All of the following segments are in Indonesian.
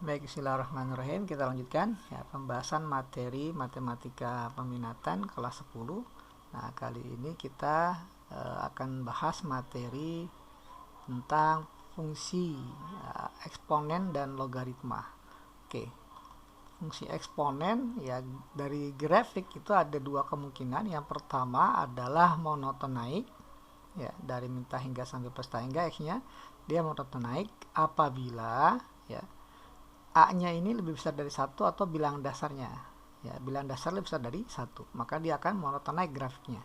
Baik, bismillahirrahmanirrahim. Kita lanjutkan ya, pembahasan materi matematika peminatan kelas 10. Nah, kali ini kita akan bahas materi tentang fungsi eksponen dan logaritma. Oke. Fungsi eksponen ya, dari grafik itu ada dua kemungkinan. Yang pertama adalah monoton naik ya, dari minta hingga sampai pesta hingga x-nya dia monoton naik apabila ya A-nya ini lebih besar dari 1 atau bilangan dasarnya. Ya, bilangan dasar lebih besar dari 1, maka dia akan monoton naik grafiknya.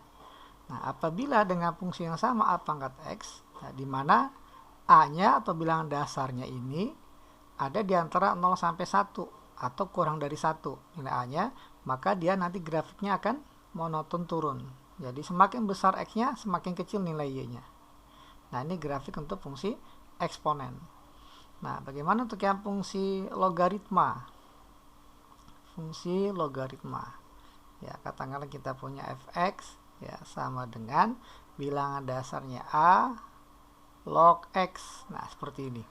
Nah, apabila dengan fungsi yang sama A pangkat X, nah, di mana A-nya atau bilangan dasarnya ini ada di antara 0 sampai 1 atau kurang dari 1 nilai A-nya, maka dia nanti grafiknya akan monoton turun. Jadi semakin besar X-nya, semakin kecil nilai Y-nya. Nah, ini grafik untuk fungsi eksponen. Nah, bagaimana untuk yang fungsi logaritma? Fungsi logaritma. Ya, katakanlah kita punya fx ya sama dengan bilangan dasarnya a log x. Nah, seperti ini.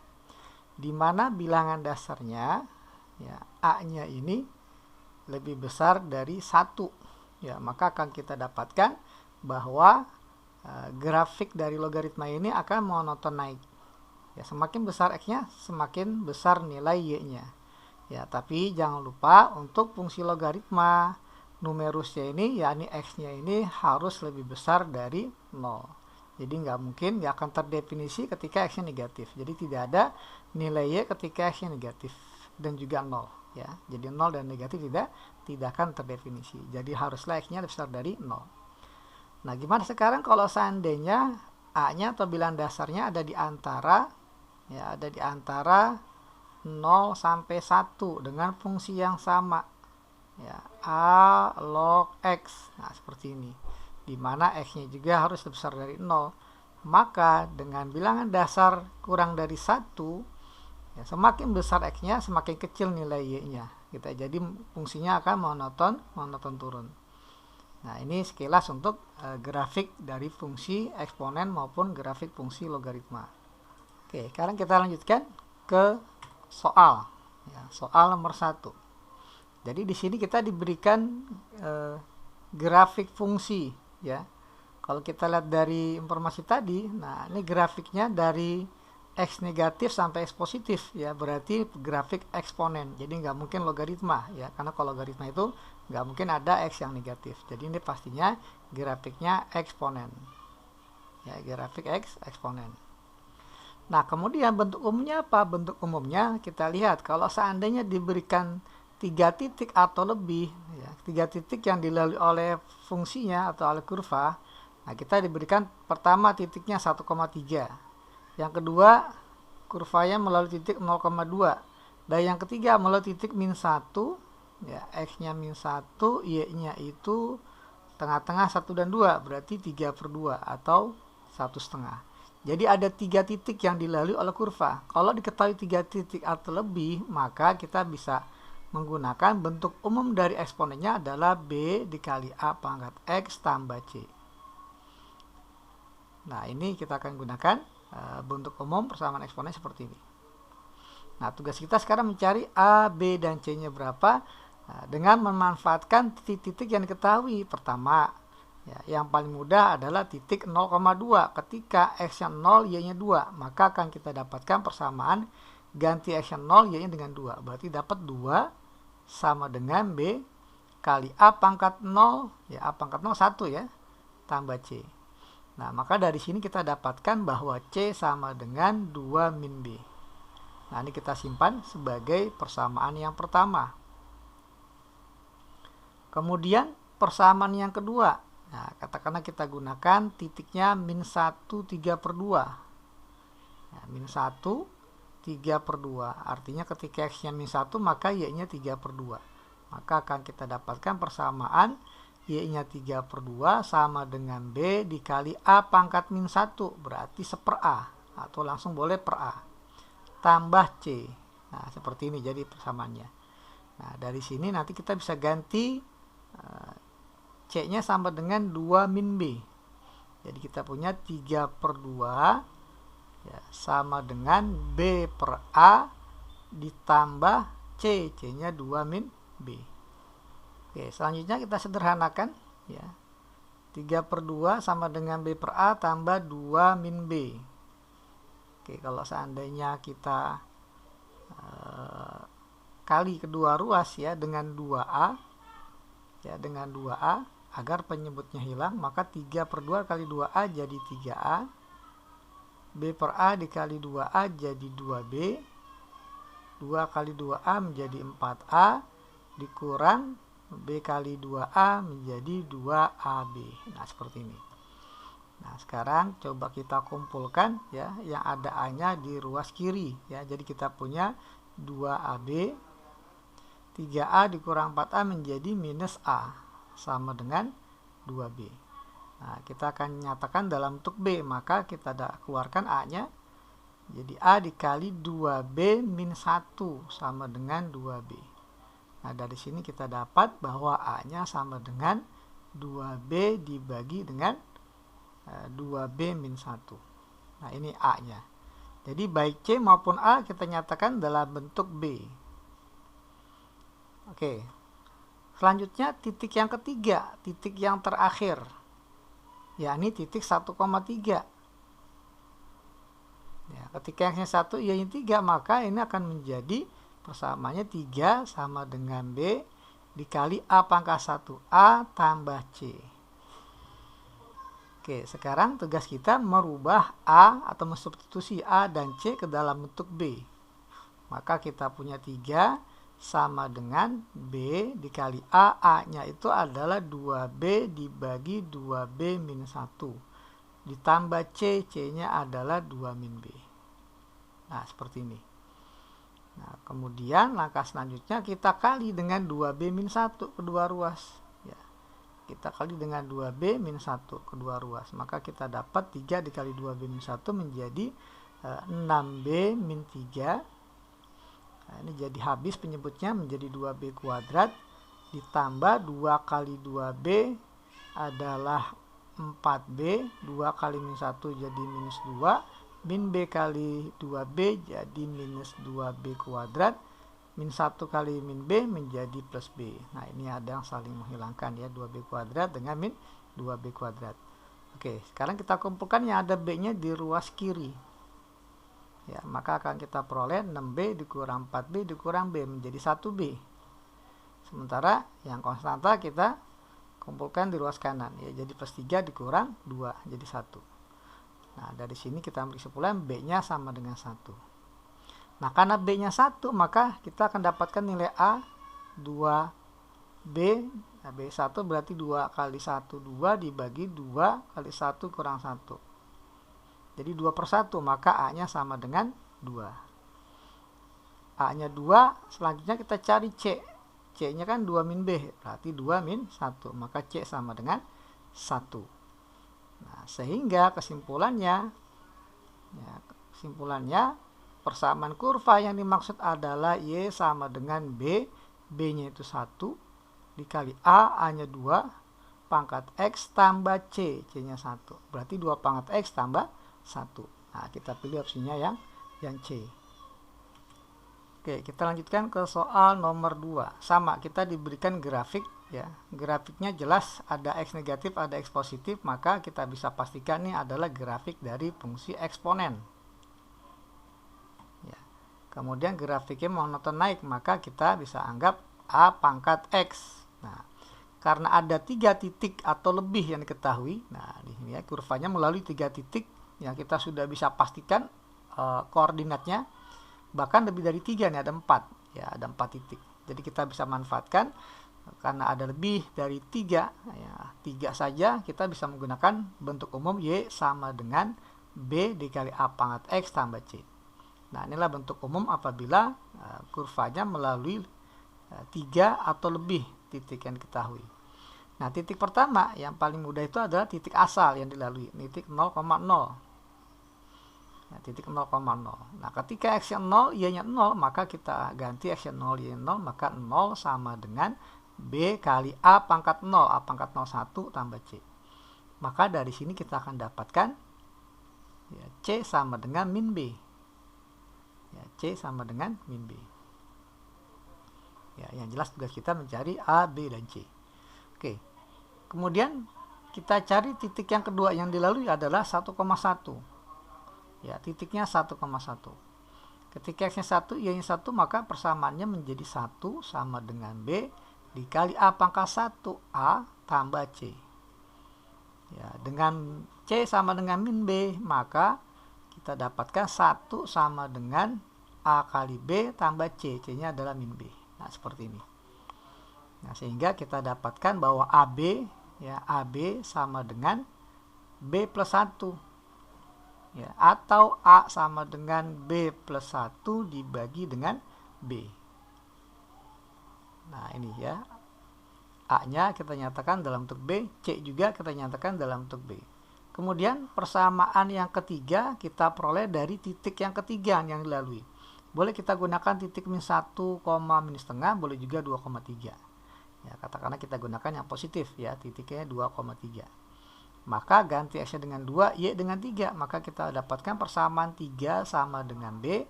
Di mana bilangan dasarnya ya a-nya ini lebih besar dari 1. Ya, maka akan kita dapatkan bahwa grafik dari logaritma ini akan monoton naik. Ya, semakin besar x-nya, semakin besar nilai y-nya. Ya, tapi jangan lupa untuk fungsi logaritma numerusnya ini, yakni x-nya ini harus lebih besar dari 0. Jadi nggak mungkin nggak akan terdefinisi ketika x-nya negatif. Jadi tidak ada nilai y ketika x-nya negatif dan juga 0. Ya, jadi 0 dan negatif tidak akan terdefinisi. Jadi haruslah x-nya lebih besar dari 0. Nah, gimana sekarang kalau seandainya a-nya atau bilangan dasarnya ada di antara 0 sampai 1 dengan fungsi yang sama ya, a log x. Nah, seperti ini, dimana x-nya juga harus lebih besar dari 0. Maka dengan bilangan dasar kurang dari 1 ya, semakin besar x-nya, semakin kecil nilai y-nya gitu. Jadi fungsinya akan monoton turun. Nah, ini sekilas untuk grafik dari fungsi eksponen maupun grafik fungsi logaritma. Oke, sekarang kita lanjutkan ke soal. Ya, soal nomor 1. Jadi di sini kita diberikan grafik fungsi. Ya, kalau kita lihat dari informasi tadi, nah ini grafiknya dari x negatif sampai x positif. Ya, berarti grafik eksponen. Jadi nggak mungkin logaritma. Ya, karena kalau logaritma itu nggak mungkin ada x yang negatif. Jadi ini pastinya grafiknya eksponen. Ya, grafik eksponen. Nah, kemudian bentuk umumnya apa? Bentuk umumnya kita lihat kalau seandainya diberikan 3 titik atau lebih, ya, 3 titik yang dilalui oleh fungsinya atau oleh kurva, nah kita diberikan pertama titiknya 1,3. Yang kedua, kurvanya melalui titik 0,2. Dan yang ketiga melalui titik min 1, ya, x-nya min 1, y-nya itu tengah-tengah 1 dan 2, berarti 3/2 atau 1,5. Jadi ada 3 titik yang dilalui oleh kurva. Kalau diketahui 3 titik atau lebih, maka kita bisa menggunakan bentuk umum dari eksponennya adalah B dikali A pangkat X tambah C. Nah, ini kita akan gunakan bentuk umum persamaan eksponen seperti ini. Nah, tugas kita sekarang mencari A, B, dan C-nya berapa dengan memanfaatkan titik-titik yang diketahui. Pertama, ya, yang paling mudah adalah titik 0,2. Ketika x-nya 0, y-nya 2, maka akan kita dapatkan persamaan ganti x-nya 0, y-nya dengan 2. Berarti dapat 2 sama dengan B kali A pangkat 0, ya A pangkat 0 1 ya, tambah C. Nah, maka dari sini kita dapatkan bahwa C sama dengan 2 min B. Nah, ini kita simpan sebagai persamaan yang pertama. Kemudian persamaan yang kedua. Nah, katakanlah kita gunakan titiknya min 1 3/2. Nah, min 1 3/2. Artinya ketika x-nya min 1, maka y-nya 3/2. Maka akan kita dapatkan persamaan y-nya 3/2 sama dengan B dikali A pangkat min 1. Berarti 1/A. Atau langsung boleh per A. Tambah C. Nah, seperti ini jadi persamaannya. Nah, dari sini nanti kita bisa ganti C-nya sama dengan 2 min B. Jadi kita punya 3/2 ya, sama dengan B per A ditambah C, C-nya 2 min B. Oke, selanjutnya kita sederhanakan ya. 3/2 sama dengan B per A tambah 2 min B. Oke, kalau seandainya kita kali kedua ruas ya dengan 2A ya, dengan 2A agar penyebutnya hilang, maka 3/2 kali 2A jadi 3A. B per A dikali 2A jadi 2B. 2 kali 2A menjadi 4A dikurang B kali 2A menjadi 2AB. Nah, seperti ini. Nah, sekarang coba kita kumpulkan ya, yang ada A-nya di ruas kiri ya. Jadi kita punya 2AB, 3A dikurang 4A menjadi minus A sama dengan 2B. Nah, kita akan nyatakan dalam bentuk B, maka kita keluarkan A-nya. Jadi A dikali 2B min 1 sama dengan 2B. Nah, dari sini kita dapat bahwa A-nya sama dengan 2B dibagi dengan 2B min 1. Nah, ini A-nya. Jadi baik C maupun A kita nyatakan dalam bentuk B. Oke. Selanjutnya titik yang ketiga, titik yang terakhir, yakni titik 1,3. Ya, ketika yang 1 ianya 3, maka ini akan menjadi persamaannya 3 sama dengan B dikali A pangkat 1A tambah C. Oke, sekarang tugas kita merubah A atau mensubstitusi A dan C ke dalam bentuk B. Maka kita punya 3 sama dengan B dikali A. A-nya itu adalah 2B dibagi 2B min 1. Ditambah C, C-nya adalah 2 min B. Nah, seperti ini. Nah, kemudian langkah selanjutnya kita kali dengan 2B min 1 kedua ruas. Kita kali dengan 2B min 1 kedua ruas, maka kita dapat 3 dikali 2B min 1 menjadi 6B min 3. Nah, ini jadi habis penyebutnya menjadi 2B kuadrat ditambah 2 kali 2B adalah 4B, 2 kali min 1 jadi minus 2, min B kali 2B jadi minus 2B kuadrat, min 1 kali min B menjadi plus B. Nah, ini ada yang saling menghilangkan ya, 2B kuadrat dengan min 2B kuadrat. Oke, sekarang kita kumpulkan yang ada B-nya di ruas kiri. Ya, maka akan kita peroleh 6B dikurang 4B dikurang B menjadi 1B. Sementara yang konstanta kita kumpulkan di ruas kanan ya, jadi plus 3 dikurang 2 jadi 1. Nah, dari sini kita ambil kesimpulan B-nya sama dengan 1. Nah, karena B-nya 1, maka kita akan dapatkan nilai A 2B. Nah, B1 berarti 2 kali 1, 2 dibagi 2 kali 1 kurang 1. Jadi 2/1, maka A-nya sama dengan 2. A-nya 2, selanjutnya kita cari C. C-nya kan 2 min B, berarti 2 min 1, maka C sama dengan 1. Nah, sehingga kesimpulannya, persamaan kurva yang dimaksud adalah Y sama dengan B, B-nya itu 1, dikali A, A-nya 2, pangkat X tambah C, C-nya 1. Berarti 2 pangkat X tambah 1. Nah, kita pilih opsinya yang C. Oke, kita lanjutkan ke soal nomor 2. Sama, kita diberikan grafik ya. Grafiknya jelas ada X negatif, ada X positif, maka kita bisa pastikan ini adalah grafik dari fungsi eksponen. Kemudian grafiknya monoton naik, maka kita bisa anggap A pangkat X. Nah, karena ada 3 titik atau lebih yang diketahui, nah di sini ya, kurvanya melalui 3 titik yang kita sudah bisa pastikan koordinatnya, bahkan lebih dari 3 nih, ada 4 ya, ada 4 titik. Jadi kita bisa manfaatkan karena ada lebih dari 3 ya, 3 saja kita bisa menggunakan bentuk umum Y sama dengan B dikali A pangkat X tambah C. Nah, inilah bentuk umum apabila kurvanya melalui 3 atau lebih titik yang diketahui. Nah, titik pertama yang paling mudah itu adalah titik asal yang dilalui, titik 0,0. Ya, titik 0,0. Nah, ketika X-nya 0, Y-nya 0, maka kita ganti X-nya 0, Y-nya 0, maka 0 sama dengan B kali A pangkat 0, A pangkat 0 1 tambah C. Maka dari sini kita akan dapatkan ya, C sama dengan min B. ya, C sama dengan min B. Ya, yang jelas tugas kita mencari A, B, dan C. Oke, kemudian kita cari titik yang kedua yang dilalui adalah 1,1. Ya, titiknya 1,1. Ketika X-nya 1, Y-nya 1, maka persamaannya menjadi 1 sama dengan B dikali A pangkat 1, A tambah C. Ya, dengan C sama dengan min B, maka kita dapatkan 1 sama dengan A kali B tambah C. C-nya adalah min B. Nah, seperti ini. Nah, sehingga kita dapatkan bahwa AB, ya, AB sama dengan B plus 1. Ya, atau A sama dengan B plus 1 dibagi dengan B. Nah, ini ya. A-nya kita nyatakan dalam bentuk B, C juga kita nyatakan dalam bentuk B. Kemudian persamaan yang ketiga kita peroleh dari titik yang ketiga yang dilalui. Boleh kita gunakan titik min 1, min setengah, boleh juga 2,3. Ya, katakanlah kita gunakan yang positif ya, titiknya 2,3. Maka ganti X-nya dengan 2, Y dengan 3. Maka kita dapatkan persamaan 3 sama dengan B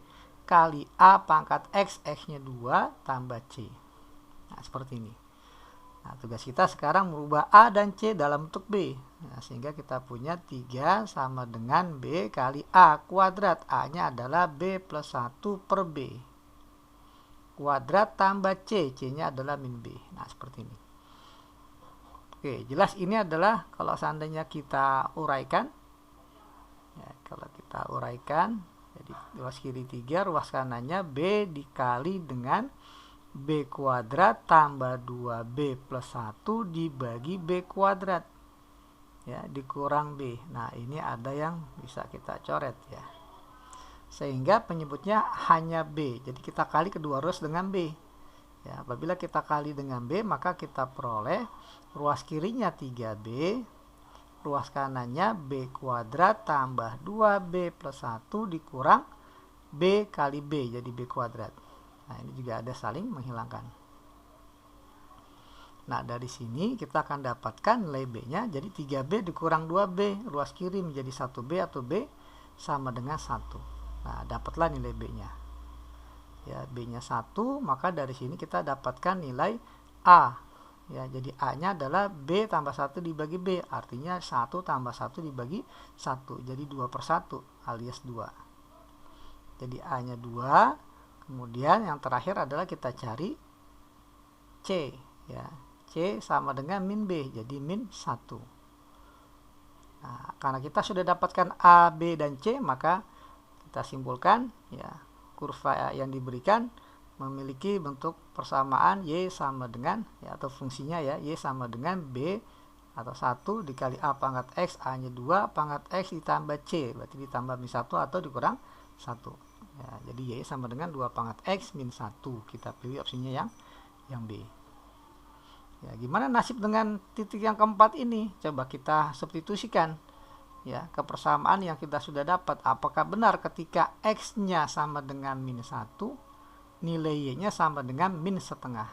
kali A pangkat X, X-nya 2 tambah C. Nah, seperti ini. Nah, tugas kita sekarang merubah A dan C dalam bentuk B. Nah, sehingga kita punya 3 sama dengan B kali A kuadrat. A-nya adalah B plus 1 per B. Kuadrat tambah C. C-nya adalah min B. Nah, seperti ini. Oke, jelas ini adalah kalau seandainya kita uraikan. Ya, kalau kita uraikan, jadi ruas kiri 3, ruas kanannya B dikali dengan B kuadrat tambah 2B plus 1 dibagi B kuadrat. Ya, dikurang B. Nah, ini ada yang bisa kita coret ya. Sehingga penyebutnya hanya B. Jadi kita kali kedua ruas dengan B. Ya, apabila kita kali dengan B, maka kita peroleh ruas kirinya 3B, ruas kanannya B kuadrat tambah 2B plus 1 dikurang B kali B, jadi B kuadrat. Nah, ini juga ada saling menghilangkan. Nah, dari sini kita akan dapatkan nilai B-nya, jadi 3B dikurang 2B, ruas kiri menjadi 1B atau B sama dengan 1. Nah, dapatlah nilai B-nya. Ya, B-nya 1, maka dari sini kita dapatkan nilai A. Ya, jadi A-nya adalah B tambah 1 dibagi B, artinya 1 tambah 1 dibagi 1, jadi 2 per 1 alias 2. Jadi A-nya 2, kemudian yang terakhir adalah kita cari C. Ya, C sama dengan min B, jadi min 1. Nah, karena kita sudah dapatkan A, B, dan C, maka kita simpulkan ya, kurva yang diberikan memiliki bentuk persamaan Y sama dengan ya, atau fungsinya ya, Y sama dengan B atau 1 dikali A pangkat X, A-nya 2 pangkat X ditambah C, berarti ditambah min 1 atau dikurang 1 ya, jadi Y sama dengan 2 pangkat X min 1. Kita pilih opsinya yang B. Ya, gimana nasib dengan titik yang keempat ini? Coba kita substitusikan ya ke persamaan yang kita sudah dapat. Apakah benar ketika X-nya sama dengan min 1, nilai Y-nya sama dengan min setengah?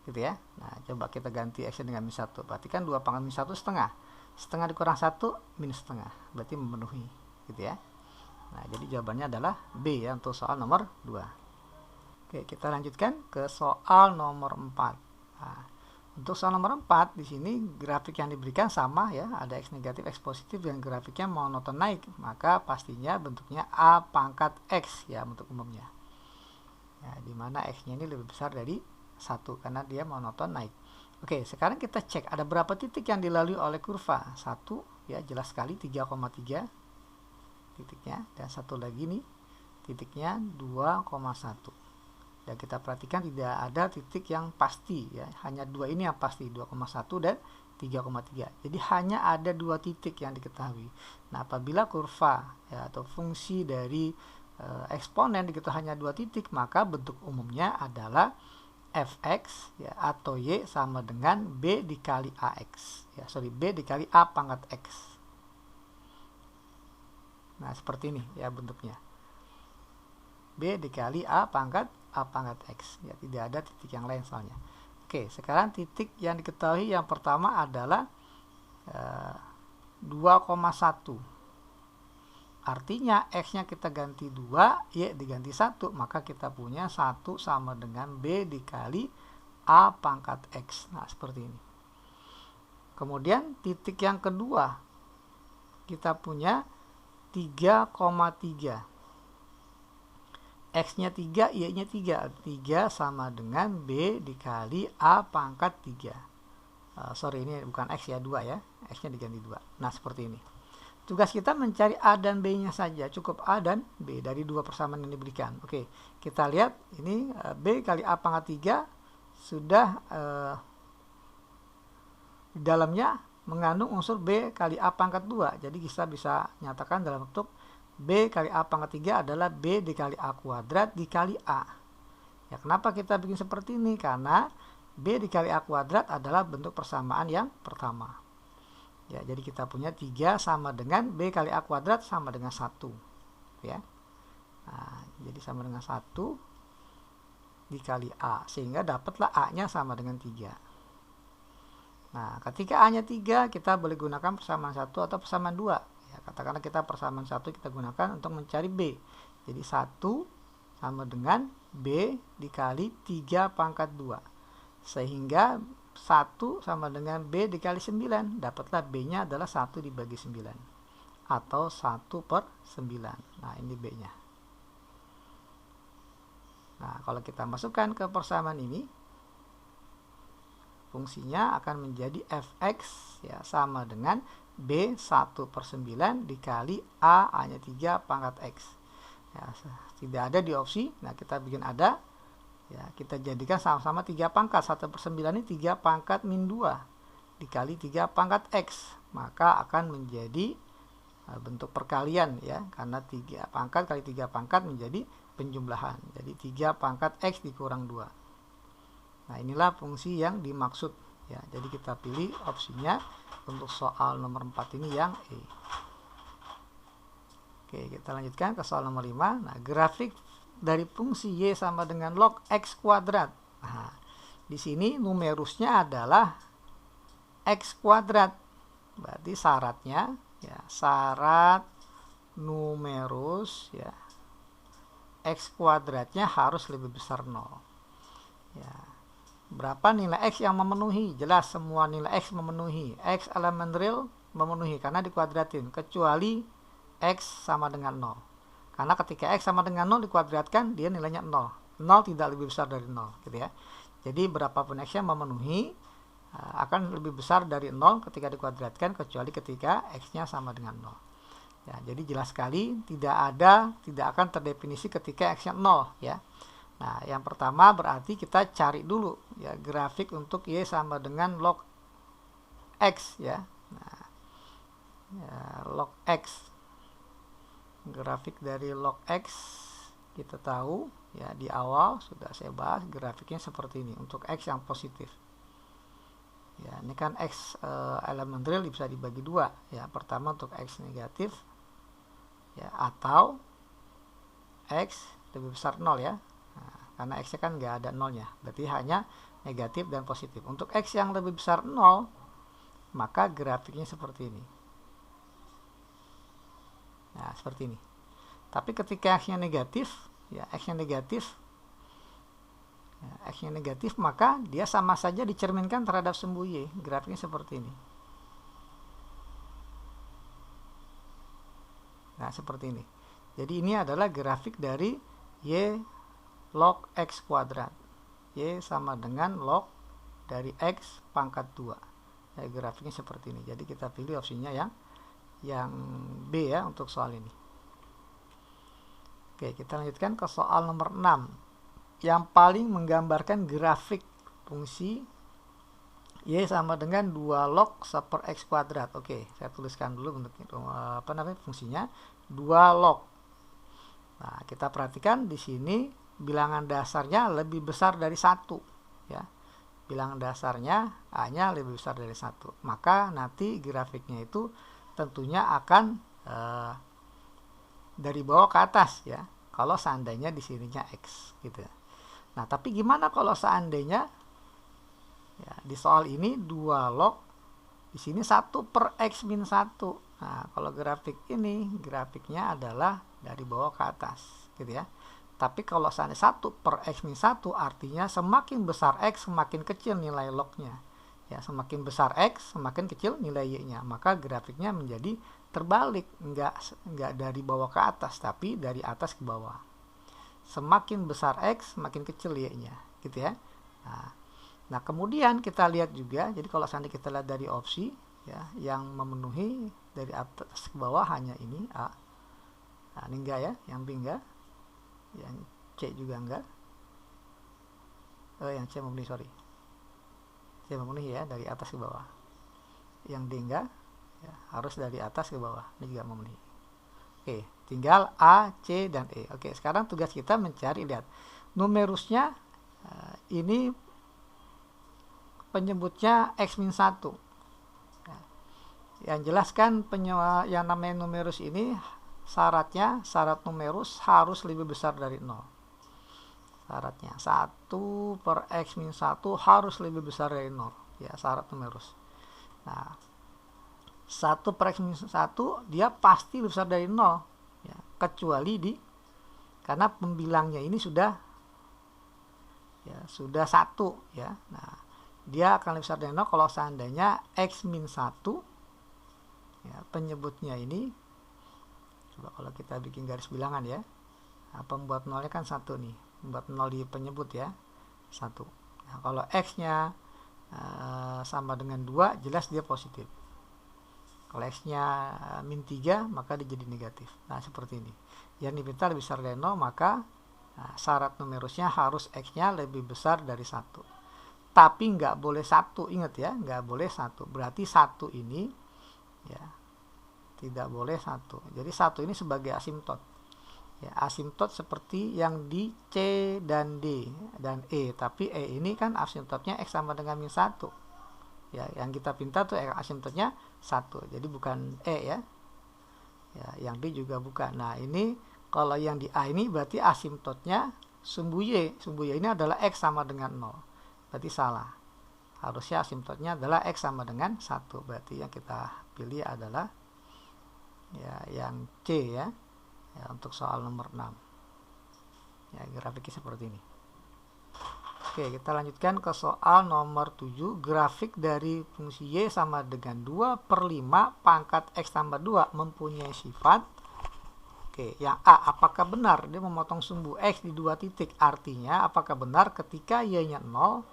Gitu ya. Nah, coba kita ganti X-nya dengan min 1. Berarti kan 2 pangkat min 1 setengah. Setengah dikurang 1, min setengah. Berarti memenuhi. Gitu ya. Nah, jadi jawabannya adalah B ya untuk soal nomor 2. Oke, kita lanjutkan ke soal nomor 4. Nah, untuk soal nomor 4, di sini grafik yang diberikan sama ya, ada X negatif, X positif, dan grafiknya monoton naik. Maka pastinya bentuknya A pangkat X ya untuk umumnya. Ya, dimana X-nya ini lebih besar dari 1 karena dia monoton naik. Oke, sekarang kita cek ada berapa titik yang dilalui oleh kurva. 1 ya, jelas sekali 3,3 titiknya, dan satu lagi nih titiknya 2,1. Dan kita perhatikan tidak ada titik yang pasti ya, hanya dua ini yang pasti, 2,1 dan 3,3. Jadi hanya ada dua titik yang diketahui. Nah, apabila kurva ya, atau fungsi dari eksponen diketahui hanya dua titik, maka bentuk umumnya adalah fx ya, atau y sama dengan b dikali ax ya, b dikali a pangkat x. Nah, seperti ini ya bentuknya, b dikali a pangkat x ya, tidak ada titik yang lain soalnya. Oke, sekarang titik yang diketahui yang pertama adalah 2,1 Artinya X-nya kita ganti 2, Y diganti 1, maka kita punya 1 sama dengan B dikali A pangkat X. Nah, seperti ini. Kemudian titik yang kedua, kita punya 3,3. X-nya 3, Y-nya 3. 3 sama dengan B dikali A pangkat 3. Sorry, ini bukan X ya, 2 ya. X-nya diganti 2. Nah, seperti ini. Tugas kita mencari A dan B-nya saja. Cukup A dan B dari dua persamaan yang diberikan. Oke, kita lihat ini B kali A pangkat 3 sudah di dalamnya mengandung unsur B kali A pangkat 2. Jadi kita bisa nyatakan dalam bentuk B kali A pangkat 3 adalah B dikali A kuadrat dikali A. Ya, kenapa kita bikin seperti ini? Karena B dikali A kuadrat adalah bentuk persamaan yang pertama. Ya, jadi kita punya 3 sama dengan B kali A kuadrat sama dengan 1. Ya. Nah, jadi sama dengan 1 dikali A. Sehingga dapatlah A-nya sama dengan 3. Nah, ketika A-nya 3, kita boleh gunakan persamaan 1 atau persamaan 2. Ya, katakanlah kita persamaan 1 kita gunakan untuk mencari B. Jadi 1 sama dengan B dikali 3 pangkat 2. Sehingga 1 sama dengan B dikali 9. Dapatlah B-nya adalah 1 dibagi 9. Atau 1/9. Nah, ini B-nya. Nah, kalau kita masukkan ke persamaan ini, fungsinya akan menjadi fx ya sama dengan B 1/9 dikali A-nya 3 pangkat X. Ya, tidak ada di opsi. Nah, kita bikin ada. Ya, kita jadikan sama-sama 3 pangkat. 1/9 ini 3 pangkat min 2 dikali 3 pangkat X. Maka akan menjadi bentuk perkalian ya. Karena 3 pangkat kali 3 pangkat menjadi penjumlahan. Jadi 3 pangkat X dikurang 2. Nah, inilah fungsi yang dimaksud. Ya, jadi kita pilih opsinya untuk soal nomor 4 ini yang E. Oke, kita lanjutkan ke soal nomor 5. Nah, grafik dari fungsi Y sama dengan log X kuadrat. Nah, di sini numerusnya adalah X kuadrat. Berarti syaratnya ya, syarat numerus ya, X kuadratnya harus lebih besar 0. Ya. Berapa nilai X yang memenuhi? Jelas semua nilai X memenuhi. X elemen real memenuhi karena dikuadratin. Kecuali X sama dengan 0. Karena ketika X sama dengan 0 dikuadratkan, dia nilainya 0. 0 tidak lebih besar dari 0. Gitu ya. Jadi berapapun X yang memenuhi akan lebih besar dari 0 ketika dikuadratkan, kecuali ketika X-nya sama dengan 0. Ya, jadi jelas sekali tidak akan terdefinisi ketika X-nya 0. Ya. Nah, yang pertama berarti kita cari dulu ya grafik untuk Y sama dengan log X ya. Nah, ya, log X. Grafik dari log X kita tahu ya, di awal sudah saya bahas grafiknya seperti ini untuk X yang positif. Ya, ini kan X elemen real bisa dibagi 2 ya. Pertama untuk X negatif ya, atau X lebih besar 0 ya. Nah, karena X-nya kan nggak ada 0-nya, berarti hanya negatif dan positif. Untuk X yang lebih besar 0, maka grafiknya seperti ini. Nah, seperti ini. Tapi ketika X-nya negatif, ya X-nya negatif, ya, X-nya negatif, maka dia sama saja dicerminkan terhadap sumbu Y. Grafiknya seperti ini. Nah, seperti ini. Jadi ini adalah grafik dari Y log X kuadrat. Y sama dengan log dari X pangkat 2. Ya, grafiknya seperti ini. Jadi kita pilih opsinya yang B ya untuk soal ini. Oke, kita lanjutkan ke soal nomor 6 yang paling menggambarkan grafik fungsi Y sama dengan 2 log 1/X kuadrat. Oke, saya tuliskan dulu bentuk fungsinya 2 log. Nah, kita perhatikan di sini bilangan dasarnya lebih besar dari 1 ya. Bilangan dasarnya A-nya lebih besar dari 1. Maka nanti grafiknya itu tentunya akan dari bawah ke atas ya. Kalau seandainya di sininya X gitu. Nah, tapi gimana kalau seandainya ya, di soal ini 2 log di sini 1/X min 1. Nah, kalau grafik ini, grafiknya adalah dari bawah ke atas, gitu ya. Tapi kalau seandainya 1 per X min 1, artinya semakin besar X, semakin kecil nilai lognya. Ya, semakin besar X, semakin kecil nilai Y-nya. Maka grafiknya menjadi terbalik, enggak dari bawah ke atas, tapi dari atas ke bawah. Semakin besar X, semakin kecil Y-nya, gitu ya. Nah, kemudian kita lihat juga, jadi kalau seandainya kita lihat dari opsi, ya, yang memenuhi dari atas ke bawah hanya ini A. Nah, ini enggak ya, yang B enggak, yang C juga enggak, yang C memenuhi, sorry, C memenuhi ya, dari atas ke bawah. Yang D enggak, ya, harus dari atas ke bawah, ini juga memenuhi. Oke, tinggal A, C, dan E. Oke, sekarang tugas kita mencari, lihat numerusnya, ini penyebutnya X min 1. Yang jelaskan yang namanya numerus ini syaratnya, syarat numerus harus lebih besar dari 0. Syaratnya 1 per X min 1 harus lebih besar dari 0. Ya, syarat numerus. Nah, 1 per X min 1 dia pasti lebih besar dari 0. Ya, kecuali karena pembilangnya ini sudah 1 ya. Nah, dia akan lebih besar dari 0 kalau seandainya X min 1 ya, penyebutnya ini, coba kalau kita bikin garis bilangan ya, pembuat nolnya kan 1 nih, membuat 0 di penyebut ya, 1. Nah, kalau X nya sama dengan 2, jelas dia positif. Kalau X nya min 3, maka dia jadi negatif. Nah, seperti ini. Yang diminta lebih besar dari 0, maka syarat numerusnya harus X nya lebih besar dari 1. Tapi nggak boleh 1, ingat ya, nggak boleh 1. Berarti 1 ini ya tidak boleh 1. Jadi 1 ini sebagai asimtot. Ya, asimtot seperti yang di C dan D dan E. Tapi E ini kan asimtotnya X sama dengan min 1. Ya, yang kita pinta tuh asimtotnya 1. Jadi bukan E ya. Ya, yang D juga bukan. Nah, ini kalau yang di A ini berarti asimtotnya sumbu Y. Sumbu Y ini adalah X sama dengan 0. Berarti salah. Harusnya asimtotnya adalah X sama dengan 1. Berarti yang kita pilih adalah ya yang C ya. Ya, untuk soal nomor 6. Ya, grafiknya seperti ini. Oke, kita lanjutkan ke soal nomor 7. Grafik dari fungsi Y sama dengan 2 per 5 pangkat X tambah 2 mempunyai sifat. Oke, yang A, apakah benar dia memotong sumbu X di 2 titik? Artinya, apakah benar ketika Y-nya 0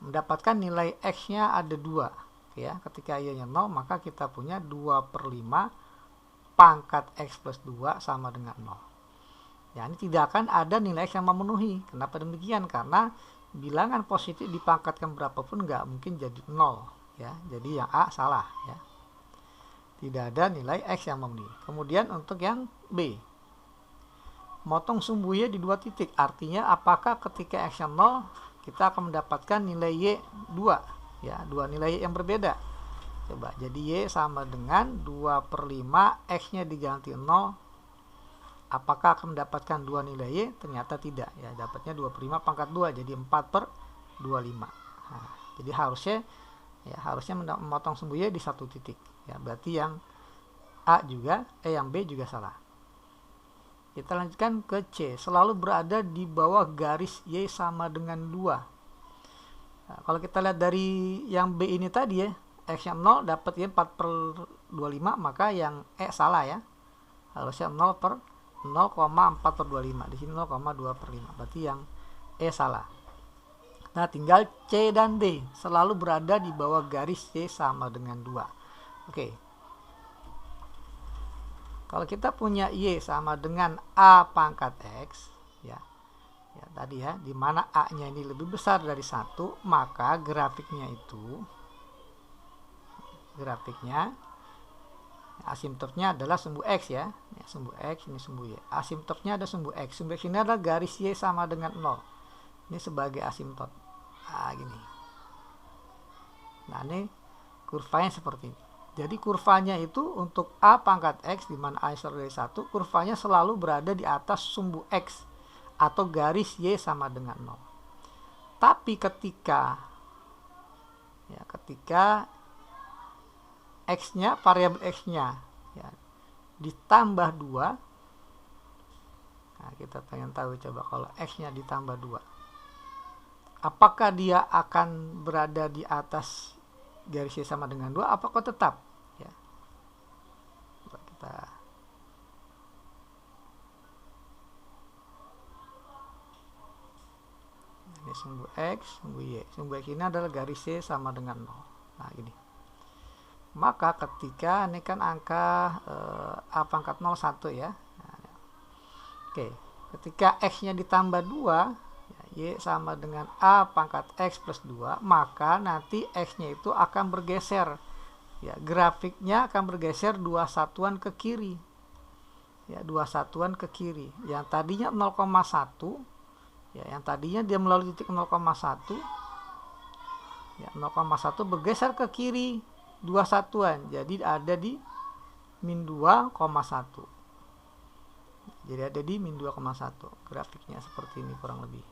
mendapatkan nilai X-nya ada 2. Oke, ya, ketika Y-nya 0, maka kita punya 2 per 5 pangkat X plus 2 sama dengan 0. Ya, ini tidak akan ada nilai X yang memenuhi. Kenapa demikian? Karena bilangan positif dipangkatkan berapapun nggak mungkin jadi 0. Ya, jadi yang A salah. Ya. Tidak ada nilai X yang memenuhi. Kemudian untuk yang B, motong sumbu Y di 2 titik. Artinya apakah ketika X yang 0 kita akan mendapatkan nilai Y 2. Ya, 2 nilai Y yang berbeda. Coba, jadi Y sama dengan 2 per 5, X-nya diganti 0. Apakah akan mendapatkan 2 nilai Y? Ternyata tidak. Ya, dapatnya 2 per 5 pangkat 2, jadi 4 per 25. Nah, jadi harusnya memotong sumbu Y di 1 titik. Ya, berarti yang A juga, yang B juga salah. Kita lanjutkan ke C. Selalu berada di bawah garis Y sama dengan 2. Nah, kalau kita lihat dari yang B ini tadi ya, X yang 0 dapat ya 4 per 25, maka yang E salah ya. Harusnya 0 per 0,4 per 25. Di sini 0,2 per 5. Berarti yang E salah. Nah, tinggal C dan D. Selalu berada di bawah garis Y sama dengan 2. Oke. Kalau kita punya Y sama dengan A pangkat X, ya tadi ya, di mana A-nya ini lebih besar dari 1, maka grafiknya asimtotnya adalah sumbu X ya. Sumbu X, ini sumbu Y. Asimtotnya ada sumbu X. Sumbu X ini adalah garis Y sama dengan 0. Ini sebagai asimtot. Nah, gini. Nah, ini kurvanya seperti ini. Jadi kurvanya itu untuk A pangkat X, di mana A besar dari 1, kurvanya selalu berada di atas sumbu X atau garis Y sama dengan 0. Tapi ketika x-nya, variabel x-nya ya, ditambah 2. Nah, kita pengen tahu coba kalau x-nya ditambah 2. Apakah dia akan berada di atas garis Y sama dengan 2? Apakah tetap? Ya. Coba kita ini sumbu X, sumbu Y. Sumbu X ini adalah garis Y sama dengan 0. Nah, gini. Maka ketika ini kan angka A pangkat 0 1 ya. Nah, oke, ketika X-nya ditambah 2, ya, Y sama dengan A pangkat X plus 2, maka nanti X-nya itu akan bergeser. Ya, grafiknya akan bergeser 2 satuan ke kiri. Ya, 2 satuan ke kiri. Yang tadinya 0,1, ya, yang tadinya dia melalui titik 0,1, ya, 0,1 bergeser ke kiri 2 satuan, jadi ada di min 2,1. Jadi ada di min 2,1. Grafiknya seperti ini kurang lebih.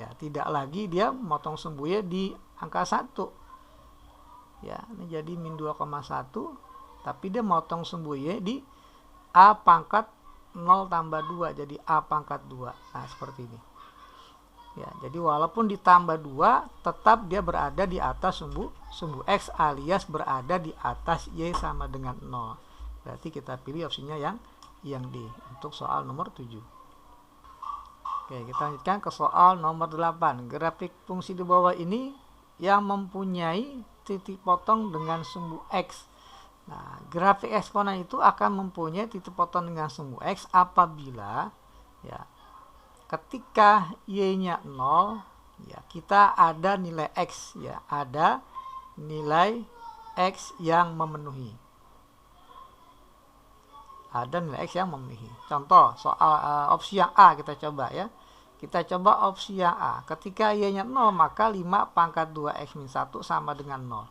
Ya, tidak lagi dia motong sumbunya di angka 1. Ya, ini jadi min 2,1, tapi dia motong sumbunya di A pangkat 0 tambah 2, jadi A pangkat 2. Nah, seperti ini. Ya, jadi walaupun ditambah 2, tetap dia berada di atas sumbu X alias berada di atas Y sama dengan 0. Berarti kita pilih opsinya yang D untuk soal nomor 7. Oke, kita lanjutkan ke soal nomor 8. Grafik fungsi di bawah ini yang mempunyai titik potong dengan sumbu X. Nah, grafik eksponen itu akan mempunyai titik potong dengan sumbu X apabila ya, ketika Y-nya 0, ya, kita ada nilai X, ya, ada nilai X yang memenuhi. Ada nilai X yang memenuhi. Contoh soal opsi yang A kita coba ya. Kita coba opsi yang A. Ketika Y-nya 0, maka 5 pangkat 2X min 1 sama dengan 0.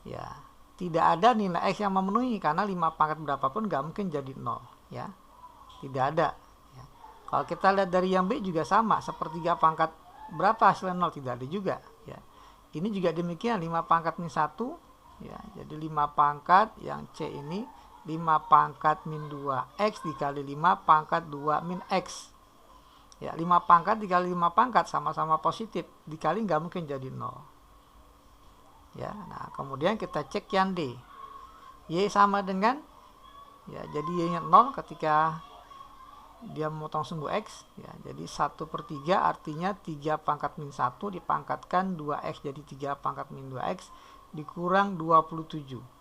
Ya, tidak ada nilai X yang memenuhi karena 5 pangkat berapapun nggak mungkin jadi 0. Ya, tidak ada. Ya. Kalau kita lihat dari yang B juga sama. Sepertiga pangkat berapa hasilnya 0? Tidak ada juga. Ya. Ini juga demikian, 5 pangkat min 1. Ya, jadi 5 pangkat yang C ini 5 pangkat min 2X dikali 5 pangkat 2 min X. Ya, 5 pangkat dikali 5 pangkat sama-sama positif. Dikali nggak mungkin jadi 0. Ya, nah kemudian kita cek yang D. Y sama dengan, ya, jadi Y-nya 0 ketika dia memotong sumbu X. Ya, jadi 1/3 artinya 3 pangkat min 1 dipangkatkan 2X jadi 3 pangkat min 2X dikurang 27.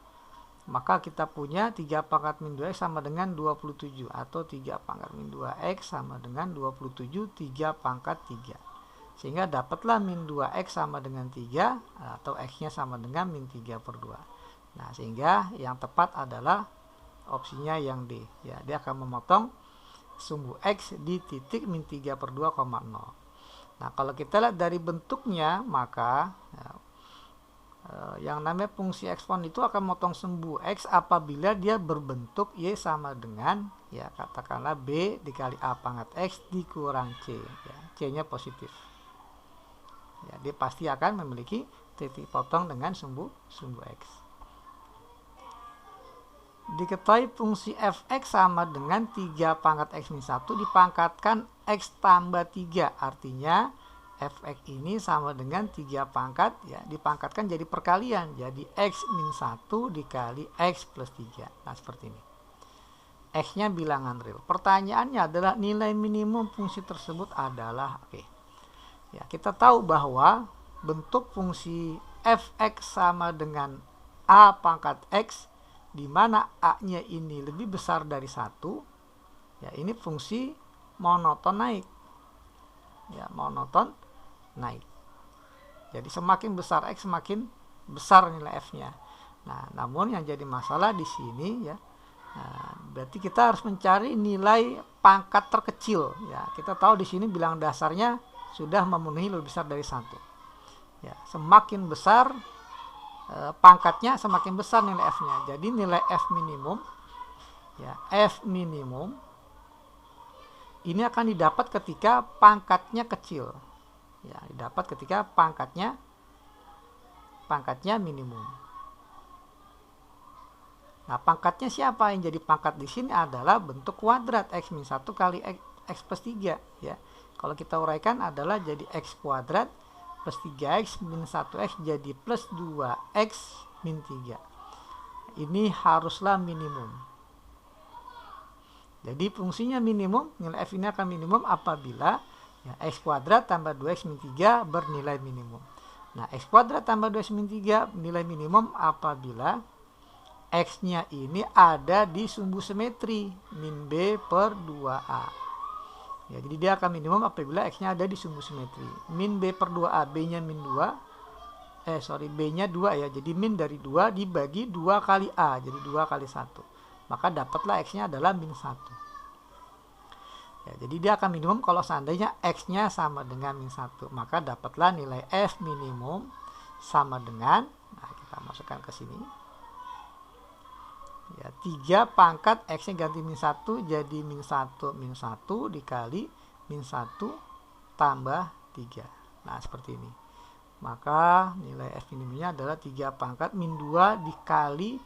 Maka kita punya 3 pangkat min 2X sama dengan 27. Atau 3 pangkat min 2X sama dengan 27, 3 pangkat 3. Sehingga dapatlah min 2X sama dengan 3 atau X-nya sama dengan min 3/2. Nah, sehingga yang tepat adalah opsinya yang D. Ya, dia akan memotong sumbu X di titik min 3/2,0. Nah, kalau kita lihat dari bentuknya, maka ya, yang namanya fungsi eksponen itu akan memotong sumbu X apabila dia berbentuk Y sama dengan, ya, katakanlah B dikali A pangkat X dikurang C. Ya, C-nya positif. Ya, dia pasti akan memiliki titik potong dengan sumbu X. Diketahui fungsi fx sama dengan 3 pangkat x min 1 dipangkatkan x tambah 3. Artinya fx ini sama dengan 3 pangkat, ya, dipangkatkan jadi perkalian. Jadi x min 1 dikali x plus 3. Nah, seperti ini. X-nya bilangan real. Pertanyaannya adalah nilai minimum fungsi tersebut adalah, oke. Ya, kita tahu bahwa bentuk fungsi fx sama dengan a pangkat x, di mana a-nya ini lebih besar dari 1. Ya, ini fungsi monoton naik. Ya, monoton naik. Jadi semakin besar x, semakin besar nilai f-nya. Nah, namun yang jadi masalah di sini, ya, nah, berarti kita harus mencari nilai pangkat terkecil. Ya, kita tahu di sini bilangan dasarnya sudah memenuhi lebih besar dari 1. Ya, semakin besar pangkatnya, semakin besar nilai f-nya. Jadi nilai f minimum, ya, f minimum ini akan didapat ketika pangkatnya kecil. Ya, didapat ketika pangkatnya minimum. Nah, pangkatnya siapa? Yang jadi pangkat di sini adalah bentuk kuadrat x min 1 kali x plus 3. Ya. Kalau kita uraikan adalah jadi x kuadrat plus 3x min 1x jadi plus 2x min 3. Ini haruslah minimum. Jadi fungsinya minimum, nilai f ini akan minimum apabila ya, x kuadrat tambah 2x min 3 bernilai minimum. Nah, x kuadrat tambah 2x min 3 nilai minimum apabila x-nya ini ada di sumbu simetri min b per 2a. Ya, jadi dia akan minimum apabila x-nya ada di sumbu simetri. Min b per 2a, b-nya min 2. B-nya 2 ya. Jadi min dari 2 dibagi 2 kali a, jadi 2 kali 1. Maka dapatlah x-nya adalah min 1. Ya, jadi dia akan minimum kalau seandainya x-nya sama dengan min 1. Maka dapatlah nilai f minimum sama dengan, nah kita masukkan ke sini. Ya, 3 pangkat x-nya ganti min 1 jadi min 1 dikali min 1 tambah 3. Nah, seperti ini. Maka nilai f minimumnya adalah 3 pangkat min 2 dikali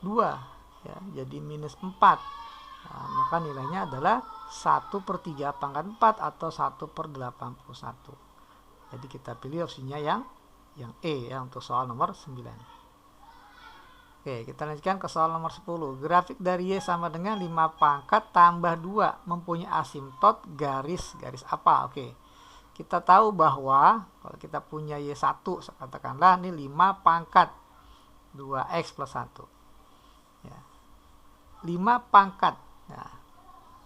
2. Ya, jadi minus 4. Nah, maka nilainya adalah 1/3 pangkat 4 atau 1/81. Jadi kita pilih opsinya yang E ya untuk soal nomor 9. Oke, kita lanjutkan ke soal nomor 10. Grafik dari Y sama dengan 5 pangkat tambah 2 mempunyai asimtot garis apa? Oke. Kita tahu bahwa kalau kita punya Y1, katakanlah ini 5 pangkat 2x plus 1. Ya. 5 pangkat. Nah,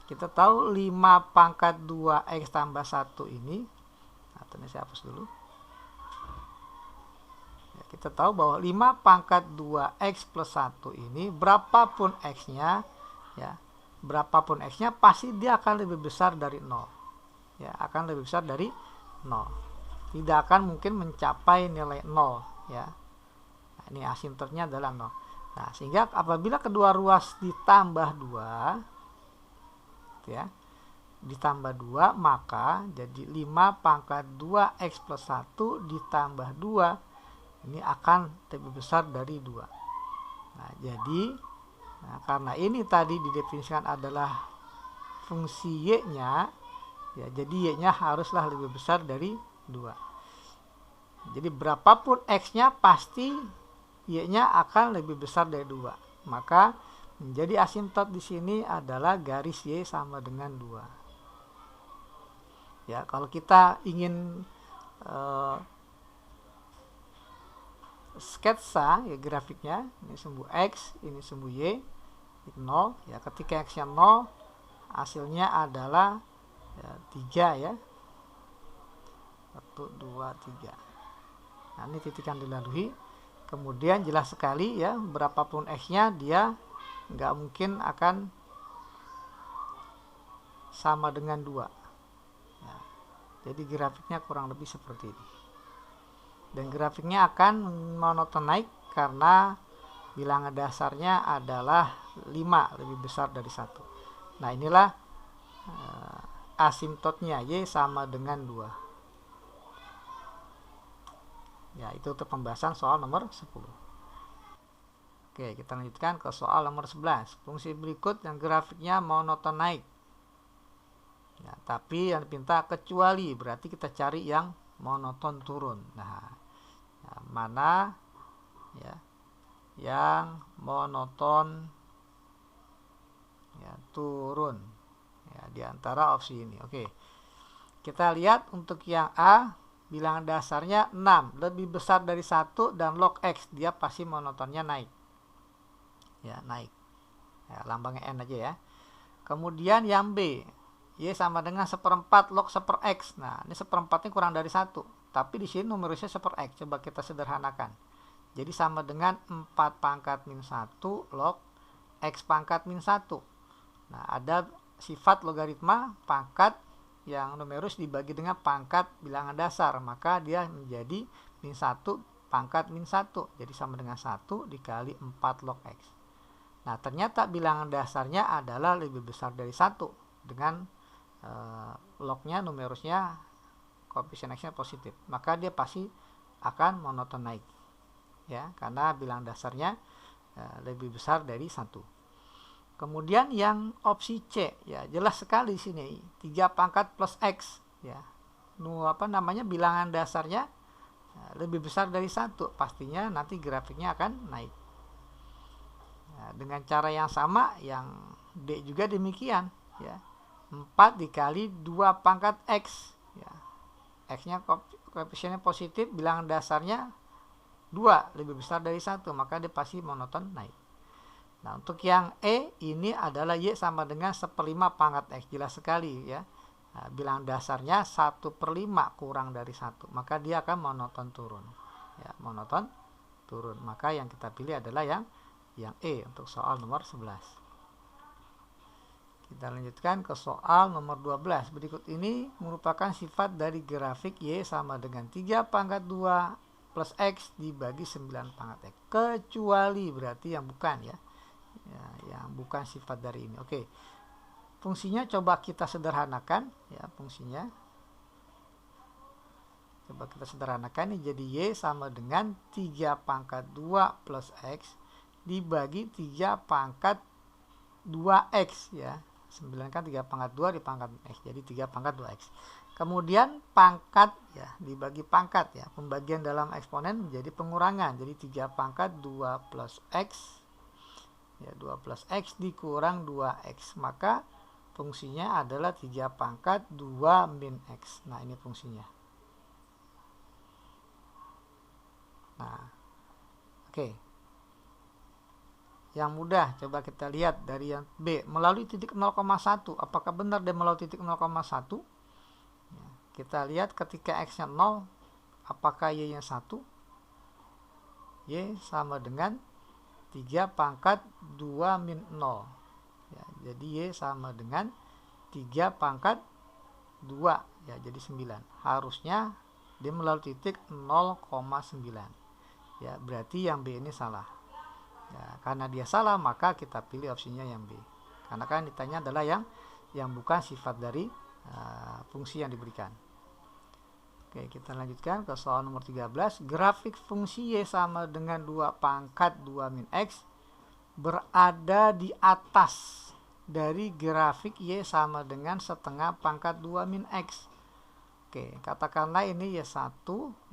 kita tahu 5 pangkat 2x tambah 1 ini. Nah, ini saya hapus dulu. Kita tahu bahwa 5 pangkat 2x plus 1 ini berapapun x-nya ya, berapapun x-nya pasti dia akan lebih besar dari 0. Ya, akan lebih besar dari 0. Tidak akan mungkin mencapai nilai 0 ya. Nah, ini asimtotnya adalah 0. Nah, sehingga apabila kedua ruas ditambah 2 ya, ditambah 2 maka jadi 5 pangkat 2x plus 1 ditambah 2 ini akan lebih besar dari 2. Nah, jadi karena ini tadi didefinisikan adalah fungsi y-nya, ya, jadi y-nya haruslah lebih besar dari 2. Jadi berapapun x-nya pasti y-nya akan lebih besar dari 2. Maka menjadi asimtot di sini adalah garis y sama dengan 2. Ya, kalau kita ingin sketsa ya grafiknya, ini sumbu x, ini sumbu y, 0 ya. Ketika x-nya 0 hasilnya adalah ya, 3 ya. 1 2 3. Nah, ini titik yang dilalui. Kemudian jelas sekali ya, berapapun x-nya dia nggak mungkin akan sama dengan 2 ya. Jadi grafiknya kurang lebih seperti ini. Dan grafiknya akan monoton naik karena bilangan dasarnya adalah 5, lebih besar dari 1. Nah, inilah asimtotnya y sama dengan 2. Ya, itu untuk pembahasan soal nomor 10. Oke, kita lanjutkan ke soal nomor 11. Fungsi berikut yang grafiknya monoton naik. Ya, tapi yang dipinta kecuali, berarti kita cari yang monoton turun. Nah, ya, mana ya yang monoton ya turun ya di antara opsi ini. Oke, kita lihat untuk yang A, bilangan dasarnya 6 lebih besar dari 1 dan log x, dia pasti monotonnya naik ya, naik ya, lambangnya n aja ya. Kemudian yang B, y sama dengan 1/4 log 1/x. Nah, ini 1/4-nya kurang dari 1. Tapi di sini numerusnya 1/x. Coba kita sederhanakan. Jadi sama dengan 4 pangkat min 1 log x pangkat min 1. Nah, ada sifat logaritma pangkat yang numerus dibagi dengan pangkat bilangan dasar. Maka dia menjadi min 1 pangkat min 1. Jadi sama dengan 1 dikali 4 log x. Nah, ternyata bilangan dasarnya adalah lebih besar dari 1 dengan lognya numerusnya 0,1 koefisien X-nya positif, maka dia pasti akan monoton naik, ya, karena bilang dasarnya lebih besar dari 1. Kemudian yang opsi C, ya jelas sekali sini 3 pangkat plus X, ya. Bilangan dasarnya lebih besar dari 1, pastinya nanti grafiknya akan naik. Dengan cara yang sama, yang D juga demikian, ya. 4 dikali 2 pangkat X, ya. X-nya koefisiennya positif, bilangan dasarnya 2 lebih besar dari 1, maka dia pasti monoton naik. Nah, untuk yang E ini adalah Y sama dengan 1/5 pangkat X, jelas sekali, ya. Nah, bilangan dasarnya 1/5 kurang dari 1, maka dia akan monoton turun, ya, monoton turun. Maka yang kita pilih adalah yang E untuk soal nomor 11. Kita lanjutkan ke soal nomor 12. Berikut ini merupakan sifat dari grafik Y sama dengan 3 pangkat 2 plus X dibagi 9 pangkat X. Kecuali berarti yang bukan, ya. Yang bukan sifat dari ini. Oke. Fungsinya coba kita sederhanakan, ya, fungsinya. Coba kita sederhanakan, ini jadi Y sama dengan 3 pangkat 2 plus X dibagi 3 pangkat 2X, ya. 9 kan 3 pangkat 2 di pangkat X, jadi 3 pangkat 2X. Kemudian pangkat, ya, dibagi pangkat, ya. Pembagian dalam eksponen menjadi pengurangan, jadi 3 pangkat 2 plus X, ya, 2 plus X dikurang 2X, maka fungsinya adalah 3 pangkat 2 min X. Nah, ini fungsinya. Nah, oke. Yang mudah, coba kita lihat dari yang B, melalui titik 0,1. Apakah benar dia melalui titik 0,1? Ya, kita lihat ketika X-nya 0, apakah Y-nya 1? Y sama dengan 3 pangkat 2 min 0. Ya, jadi Y sama dengan 3 pangkat 2. Ya, jadi 9. Harusnya dia melalui titik 0,9. Ya, berarti yang B ini salah. Ya, karena dia salah, maka kita pilih opsinya yang B. Karena kan ditanya adalah yang bukan sifat dari fungsi yang diberikan. Oke, kita lanjutkan ke soal nomor 13. Grafik fungsi Y sama dengan 2 pangkat 2 min X berada di atas dari grafik Y sama dengan setengah pangkat 2 min X. Oke, katakanlah ini Y1,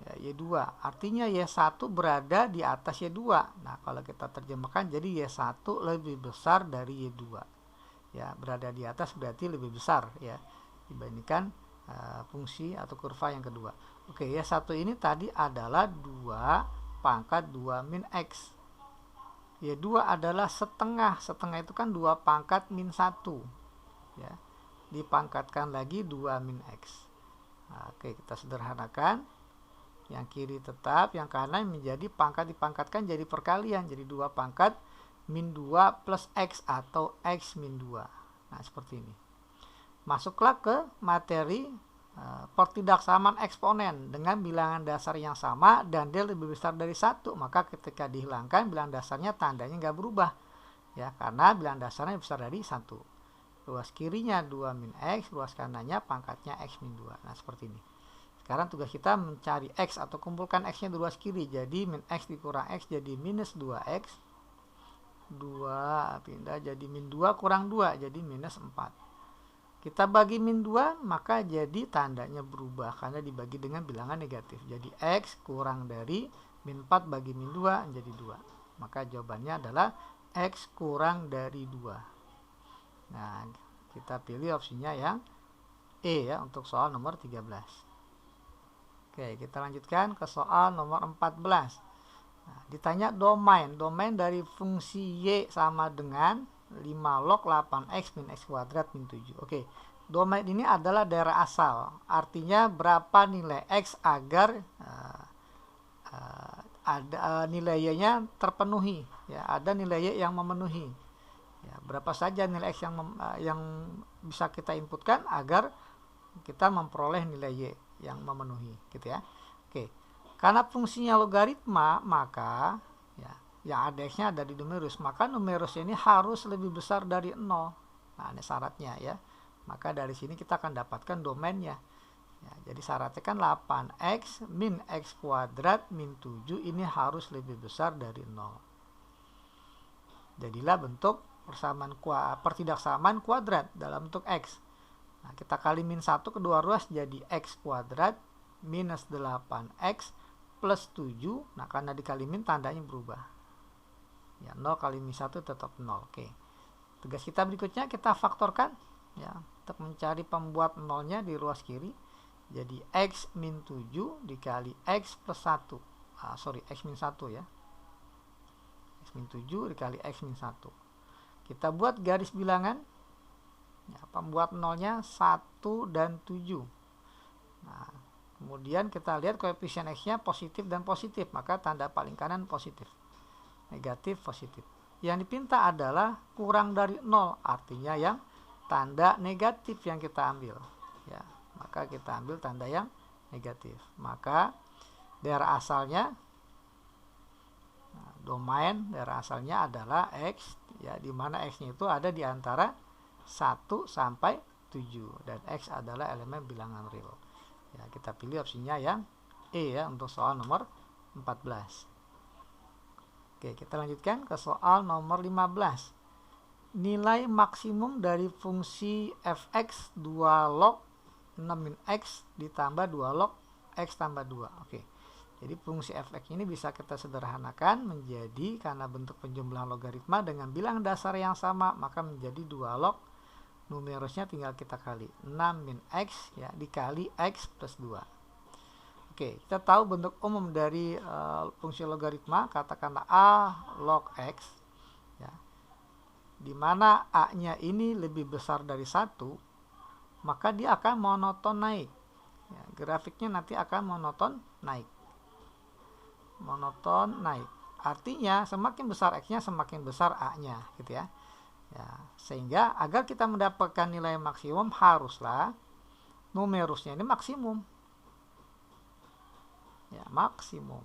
ya, Y2. Artinya Y1 berada di atas Y2. Nah, kalau kita terjemahkan jadi Y1 lebih besar dari Y2. Ya, berada di atas berarti lebih besar, ya, dibandingkan fungsi atau kurva yang kedua. Oke, Y1 ini tadi adalah 2 pangkat 2 min X. Y2 adalah setengah. Setengah itu kan 2 pangkat min 1. Ya, dipangkatkan lagi 2 min X. Oke, kita sederhanakan. Yang kiri tetap, yang kanan menjadi pangkat dipangkatkan jadi perkalian. Jadi 2 pangkat min 2 plus X atau X min 2. Nah, seperti ini. Masuklah ke materi pertidaksamaan eksponen dengan bilangan dasar yang sama dan dia lebih besar dari 1. Maka ketika dihilangkan, bilangan dasarnya tandanya nggak berubah. Ya, karena bilangan dasarnya besar dari 1. Ruas kirinya 2 min X, ruas kanannya pangkatnya X min 2. Nah, seperti ini. Sekarang tugas kita mencari X atau kumpulkan X-nya di ruas kiri. Jadi min X dikurang X jadi minus 2X. 2 pindah jadi min 2 kurang 2 jadi minus 4. Kita bagi min 2, maka jadi tandanya berubah karena dibagi dengan bilangan negatif. Jadi X kurang dari min 4 bagi min 2 menjadi 2. Maka jawabannya adalah X kurang dari 2. Nah, kita pilih opsinya yang E, ya, untuk soal nomor 13. Oke, kita lanjutkan ke soal nomor 14. Nah, ditanya domain. Domain dari fungsi Y sama dengan 5 log 8X min X kuadrat min 7. Oke, domain ini adalah daerah asal. Artinya berapa nilai X agar ada nilai Y-nya terpenuhi. Ya, ada nilai Y yang memenuhi. Ya, berapa saja nilai X yang bisa kita inputkan agar kita memperoleh nilai Y yang memenuhi, gitu ya. Oke, karena fungsinya logaritma, maka ya, yang ada X-nya ada di numerus, maka numerus ini harus lebih besar dari 0. Nah, ini syaratnya, ya. Maka dari sini kita akan dapatkan domainnya. Ya, jadi syaratnya kan 8x min x kuadrat min 7 ini harus lebih besar dari 0. Jadilah bentuk pertidaksamaan kuadrat dalam bentuk x. Nah, kita kali min 1 kedua ruas jadi x kuadrat minus 8x plus 7. Nah, karena dikali min tandanya berubah. Ya, 0 kali min 1 tetap 0. Oke. Tugas kita berikutnya kita faktorkan ya, untuk mencari pembuat nolnya di ruas kiri. Jadi x min 7 dikali x plus 1. X min 1 ya. X min 7 dikali x min 1. Kita buat garis bilangan. Ya, pembuat nolnya 1 dan 7. Nah, kemudian kita lihat koefisien x-nya positif dan positif. Maka tanda paling kanan positif. Negatif, positif. Yang dipinta adalah kurang dari 0. Artinya yang tanda negatif yang kita ambil. Ya, maka kita ambil tanda yang negatif. Maka daerah asalnya, domain daerah asalnya adalah x, ya, di mana x-nya itu ada di antara 1 sampai 7 dan x adalah elemen bilangan real. Ya, kita pilih opsinya yang E ya untuk soal nomor 14. Oke, kita lanjutkan ke soal nomor 15. Nilai maksimum dari fungsi fx 2 log 6 min x ditambah 2 log x tambah 2. Oke. Jadi fungsi fx ini bisa kita sederhanakan menjadi, karena bentuk penjumlahan logaritma dengan bilang dasar yang sama, maka menjadi 2 log, numerusnya tinggal kita kali 6 min x ya dikali x plus 2. Oke, kita tahu bentuk umum dari fungsi logaritma, katakanlah a log x ya. Di mana a-nya ini lebih besar dari 1, maka dia akan monoton naik. Ya, grafiknya nanti akan monoton naik. Monoton naik. Artinya semakin besar x-nya semakin besar a-nya gitu ya. Ya, sehingga agar kita mendapatkan nilai maksimum haruslah numerusnya ini maksimum. Ya, maksimum.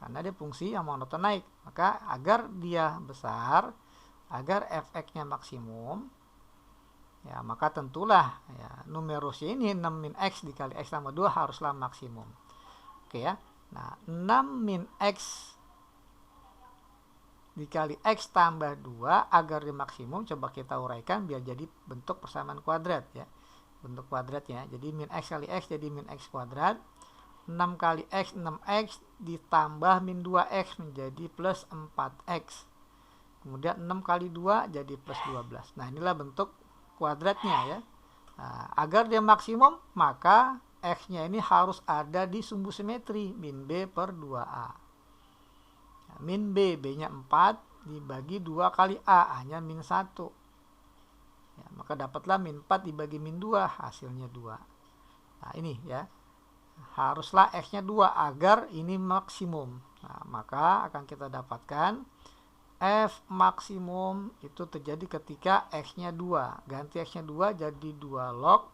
Karena dia fungsi yang monoton naik. Maka agar dia besar, agar fx-nya maksimum, ya maka tentulah ya numerusnya ini 6 min x dikali x tambah 2 haruslah maksimum. Oke ya. Nah, 6 min x dikali x tambah 2 agar dia maksimum, coba kita uraikan biar jadi bentuk persamaan kuadrat ya. Bentuk kuadratnya. Jadi min x kali x jadi min x kuadrat. 6 kali x 6x ditambah min 2x menjadi plus 4x. Kemudian 6 kali 2 jadi plus 12. Nah, inilah bentuk kuadratnya ya. Nah, agar dia maksimum maka x-nya ini harus ada di sumbu simetri min b per 2a. Nah, min b, b-nya 4 dibagi 2 kali a, a-nya min 1. Ya, maka dapatlah min 4 dibagi min 2, hasilnya 2. Nah, ini ya. Haruslah x-nya 2 agar ini maksimum. Nah, maka akan kita dapatkan f maksimum itu terjadi ketika x-nya 2. Ganti x-nya 2 jadi 2 log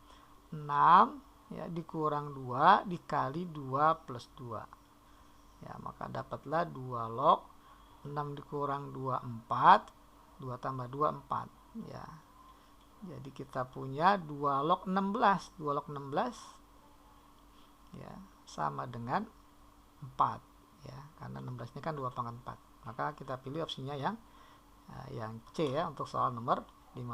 6 ya dikurang 2 dikali 2 plus 2. Ya, maka dapatlah 2 log 6 dikurang 2 4, 2 tambah 2 4 ya. Jadi kita punya 2 log 16. 2 log 16 ya sama dengan 4 ya, karena 16 nya kan 2 pangkat 4. Maka kita pilih opsinya yang C ya untuk soal nomor 15.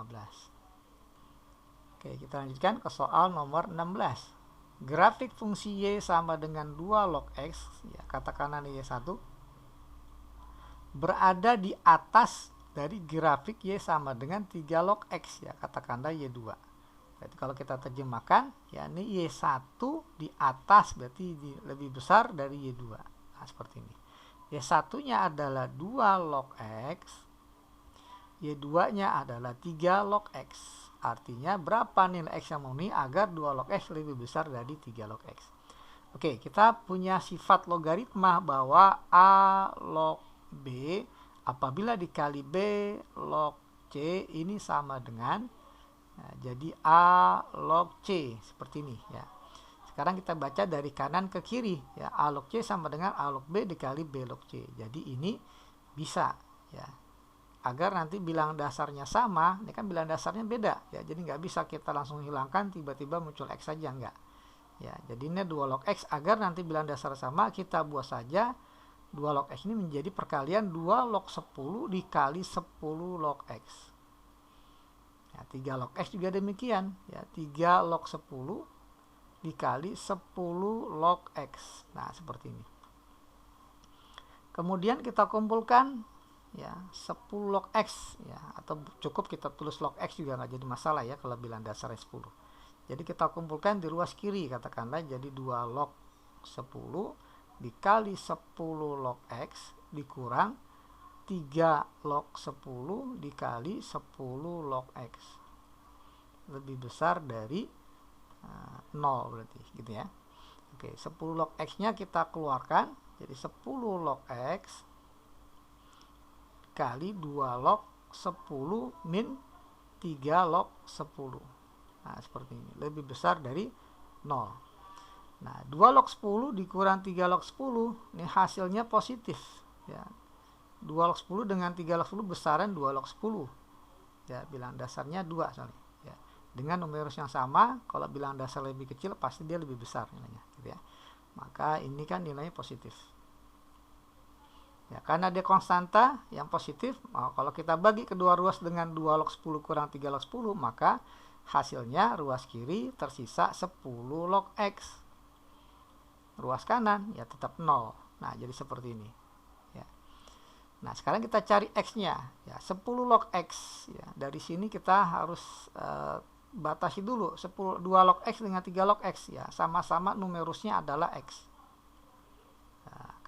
Oke, kita lanjutkan ke soal nomor 16. Grafik fungsi y sama dengan 2 log x ya, katakanlah y1 berada di atas dari grafik y sama dengan 3 log x ya, katakanlah y2. Berarti kalau kita terjemahkan, ya ini Y1 di atas berarti lebih besar dari Y2. Nah, seperti ini. Y1-nya adalah 2 log X, Y2-nya adalah 3 log X. Artinya berapa nilai X yang memenuhi agar 2 log X lebih besar dari 3 log X. Oke, kita punya sifat logaritma bahwa A log B apabila dikali B log C ini sama dengan, nah, jadi A log C seperti ini ya. Sekarang kita baca dari kanan ke kiri ya. A log C sama dengan A log B dikali B log C. Jadi ini bisa ya. Agar nanti bilang dasarnya sama, ini kan bilang dasarnya beda ya. Jadi nggak bisa kita langsung hilangkan tiba-tiba muncul X saja, enggak. Ya, jadi ini 2 log X. Agar nanti bilang dasar sama, kita buat saja 2 log X ini menjadi perkalian 2 log 10 dikali 10 log X. Ya, 3 log X juga demikian. Ya, 3 log 10 dikali 10 log X. Nah, seperti ini. Kemudian kita kumpulkan ya 10 log X ya, atau cukup kita tulis log X juga nggak jadi masalah ya kalau bilang dasarnya 10. Jadi kita kumpulkan di ruas kiri, katakanlah jadi 2 log 10 dikali 10 log X dikurang 3 log 10 dikali 10 log X. Lebih besar dari 0 berarti gitu ya. Oke, 10 log X nya kita keluarkan, jadi 10 log X kali 2 log 10 min 3 log 10. Nah, seperti ini. Lebih besar dari 0. Nah, 2 log 10 dikurang 3 log 10. Ini hasilnya positif. Ya. 2 log 10 dengan 3 log 10 besaran 2 log 10. Ya, bilang dasarnya 2 soalnya. Ya. Dengan numerus yang sama, kalau bilang dasar lebih kecil, pasti dia lebih besar nilainya. Gitu ya. Maka ini kan nilainya positif. Ya, karena dia konstanta yang positif, kalau kita bagi kedua ruas dengan 2 log 10 kurang 3 log 10, maka hasilnya ruas kiri tersisa 10 log X. Ruas kanan ya tetap 0. Nah, jadi seperti ini. Ya. Nah, sekarang kita cari X-nya. Ya, 10 log X. Ya, dari sini kita harus batasi dulu 2 log X dengan 3 log X. Ya, sama-sama numerusnya adalah X.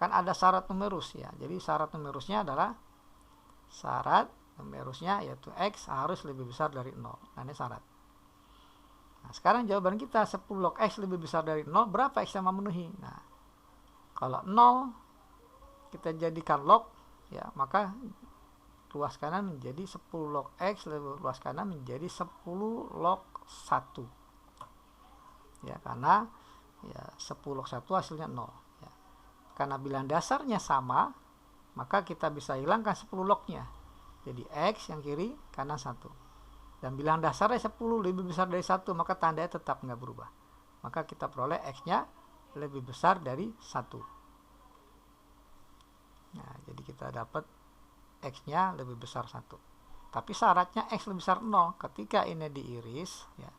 Kan ada syarat numerus ya. Jadi syarat numerusnya adalah yaitu X harus lebih besar dari 0. Nah, ini syarat. Nah, sekarang jawaban kita 10 log X lebih besar dari 0, berapa X yang memenuhi? Nah, kalau 0 kita jadikan log ya, maka luas kanan menjadi 10 log X lebih luas kanan menjadi 10 log 1. Ya, karena ya 10 log 1 hasilnya 0. Karena bilang dasarnya sama, maka kita bisa hilangkan 10 lognya. Jadi X yang kiri, kanan 1. Dan bilang dasarnya 10 lebih besar dari 1, maka tandanya tetap nggak berubah. Maka kita peroleh X-nya lebih besar dari 1. Nah, jadi kita dapat X-nya lebih besar 1. Tapi syaratnya X lebih besar 0. Ketika ini diiris, ya,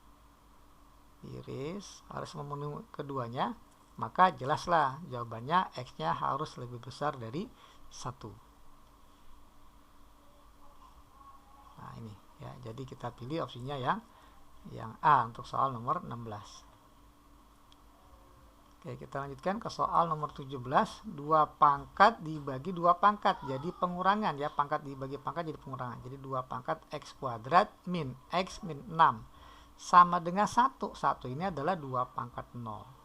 diiris harus memenuhi keduanya, maka jelaslah jawabannya X-nya harus lebih besar dari 1. Nah, ini ya, jadi kita pilih opsinya yang A untuk soal nomor 16. Oke, kita lanjutkan ke soal nomor 17. 2 pangkat dibagi 2 pangkat jadi pengurangan ya, pangkat dibagi pangkat jadi pengurangan. Jadi 2 pangkat X kuadrat min X min 6 sama dengan 1. 1 ini adalah 2 pangkat 0.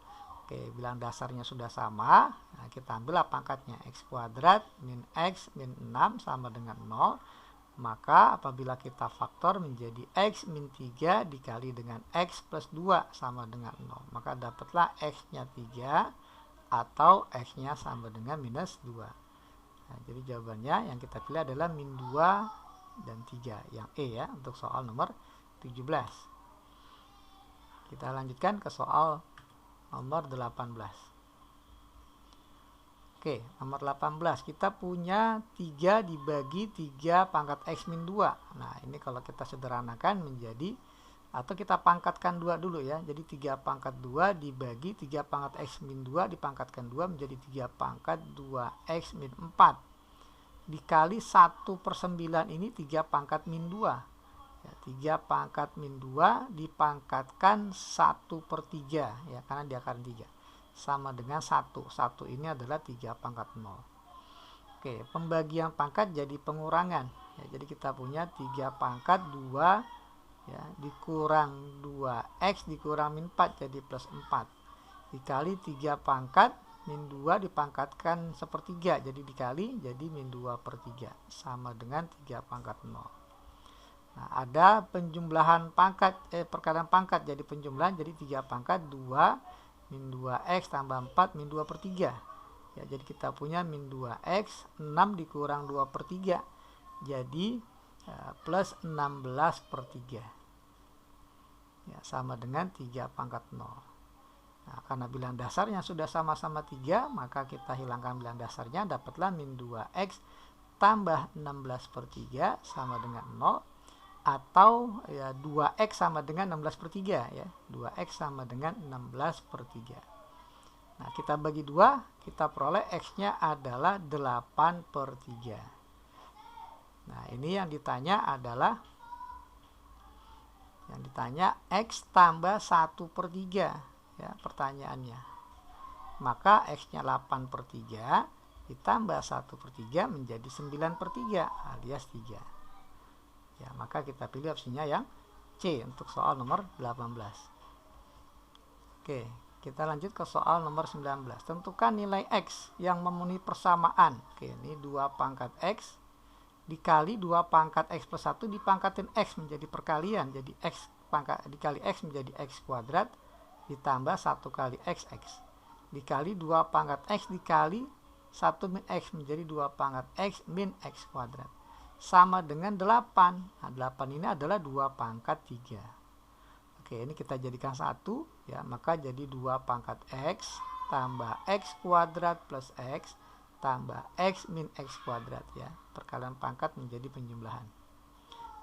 Oke, bilang dasarnya sudah sama, nah kita ambillah pangkatnya. X kuadrat min X min 6 sama dengan 0. Maka apabila kita faktor menjadi X min 3 dikali dengan X plus 2 sama dengan 0. Maka dapatlah X-nya 3 atau X-nya sama dengan minus 2. Nah, jadi jawabannya yang kita pilih adalah min 2 dan 3. Yang E ya, untuk soal nomor 17. Kita lanjutkan ke soal nomor 18. Oke, nomor 18. Kita punya 3 dibagi 3 pangkat X min 2. Nah, ini kalau kita sederhanakan menjadi, atau kita pangkatkan 2 dulu ya. Jadi 3 pangkat 2 dibagi 3 pangkat X min 2 dipangkatkan 2 menjadi 3 pangkat 2X min 4. Dikali 1/9 ini 3 pangkat min 2. 3 pangkat min 2 dipangkatkan 1/3 ya, karena dia akar 3 sama dengan 1. 1 ini adalah 3 pangkat 0. Oke, pembagian pangkat jadi pengurangan ya, jadi kita punya 3 pangkat 2 ya, dikurang 2X dikurang min 4 jadi plus 4 dikali 3 pangkat min 2 dipangkatkan 1/3 jadi dikali jadi min 2/3 sama dengan 3 pangkat 0. Nah, ada penjumlahan pangkat, perkalian pangkat jadi penjumlahan, jadi 3 pangkat 2 min 2X tambah 4 min 2/3. Ya, jadi kita punya min 2X 6 dikurang 2/3. Jadi plus 16/3. Ya, sama dengan 3 pangkat 0. Nah, karena bilang dasarnya sudah sama-sama 3, maka kita hilangkan bilang dasarnya, dapatlah min 2x tambah 16 per 3 sama dengan 0, atau ya 2x sama dengan 16 per 3 ya. 2x sama dengan 16 per 3. Nah, kita bagi 2, kita peroleh x-nya adalah 8 per 3. Nah, ini yang ditanya adalah x tambah 1 per 3 ya pertanyaannya. Maka x-nya 8 per 3 ditambah 1 per 3 menjadi 9 per 3 alias 3. Ya, maka kita pilih opsinya yang C untuk soal nomor 18. Oke, kita lanjut ke soal nomor 19. Tentukan nilai x yang memenuhi persamaan. Oke, ini 2 pangkat x dikali 2 pangkat x plus 1 dipangkatin x menjadi perkalian. Jadi x pangkat dikali x menjadi x kuadrat ditambah 1 kali xx dikali 2 pangkat x dikali 1 min x menjadi 2 pangkat x min x kuadrat sama dengan 8. Nah, 8 ini adalah 2 pangkat 3. Oke, ini kita jadikan 1 ya, maka jadi 2 pangkat x tambah x kuadrat plus x tambah x min x kuadrat ya. Perkalian pangkat menjadi penjumlahan.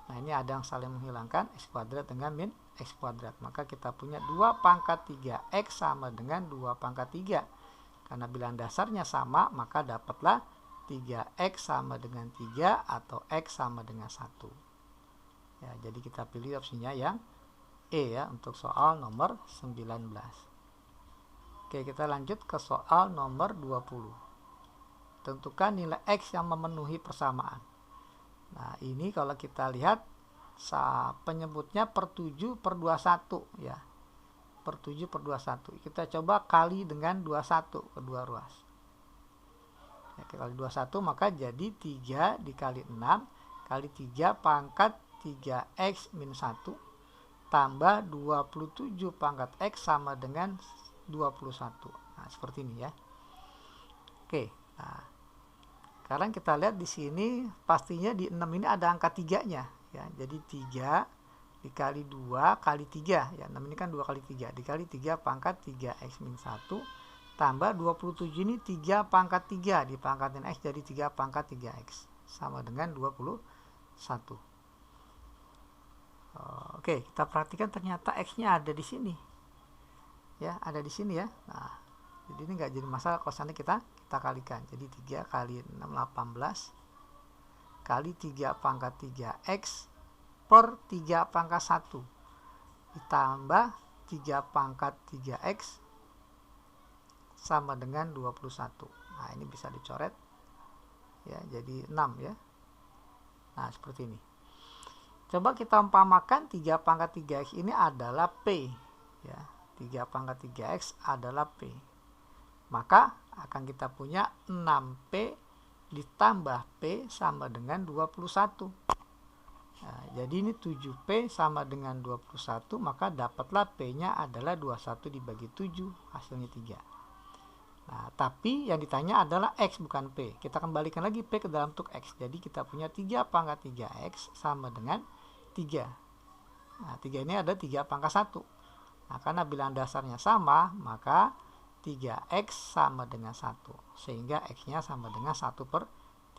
Nah, ini ada yang saling menghilangkan x kuadrat dengan min x kuadrat. Maka kita punya 2 pangkat 3x sama dengan 2 pangkat 3. Karena bilang dasarnya sama, maka dapatlah 3x sama dengan 3 atau x sama dengan 1. Ya, jadi kita pilih opsinya yang E ya untuk soal nomor 19. Oke, kita lanjut ke soal nomor 20. Tentukan nilai x yang memenuhi persamaan. Nah, ini kalau kita lihat penyebutnya per 7 per 21 ya. Per 7 per 21. Kita coba kali dengan 21 kedua ruas. Ya, kali 21 maka jadi 3 dikali 6 kali 3 pangkat 3x min 1 tambah 27 pangkat x sama dengan 21. Nah, seperti ini ya. Oke, nah sekarang kita lihat di sini pastinya di 6 ini ada angka 3-nya ya. Jadi 3 dikali 2 kali 3 ya. 6 ini kan 2 kali 3 dikali 3 pangkat 3x min 1 tambah 27 ini 3 pangkat 3 dipangkatin x jadi 3 pangkat 3x sama dengan 21. Oke, kita perhatikan ternyata x-nya ada di sini. Ya, ada di sini ya. Nah, jadi ini nggak jadi masalah kalau seandainya kita kalikan. Jadi 3 kali 6 18 kali 3 pangkat 3x per 3 pangkat 1 ditambah 3 pangkat 3x sama dengan 21. Nah, ini bisa dicoret ya, jadi 6 ya. Nah, seperti ini. Coba kita umpamakan 3 pangkat 3x ini adalah P ya. 3 pangkat 3x adalah P. Maka akan kita punya 6P ditambah P sama dengan 21. Nah, jadi ini 7P sama dengan 21, maka dapatlah P-nya adalah 21 dibagi 7, hasilnya 3. Nah, tapi yang ditanya adalah X bukan P. Kita kembalikan lagi P ke dalam bentuk X. Jadi kita punya 3 pangkat 3X sama dengan 3. Nah, 3 ini ada 3 pangkat 1. Nah, karena bilang dasarnya sama, maka 3x sama dengan 1 sehingga x-nya sama dengan 1 per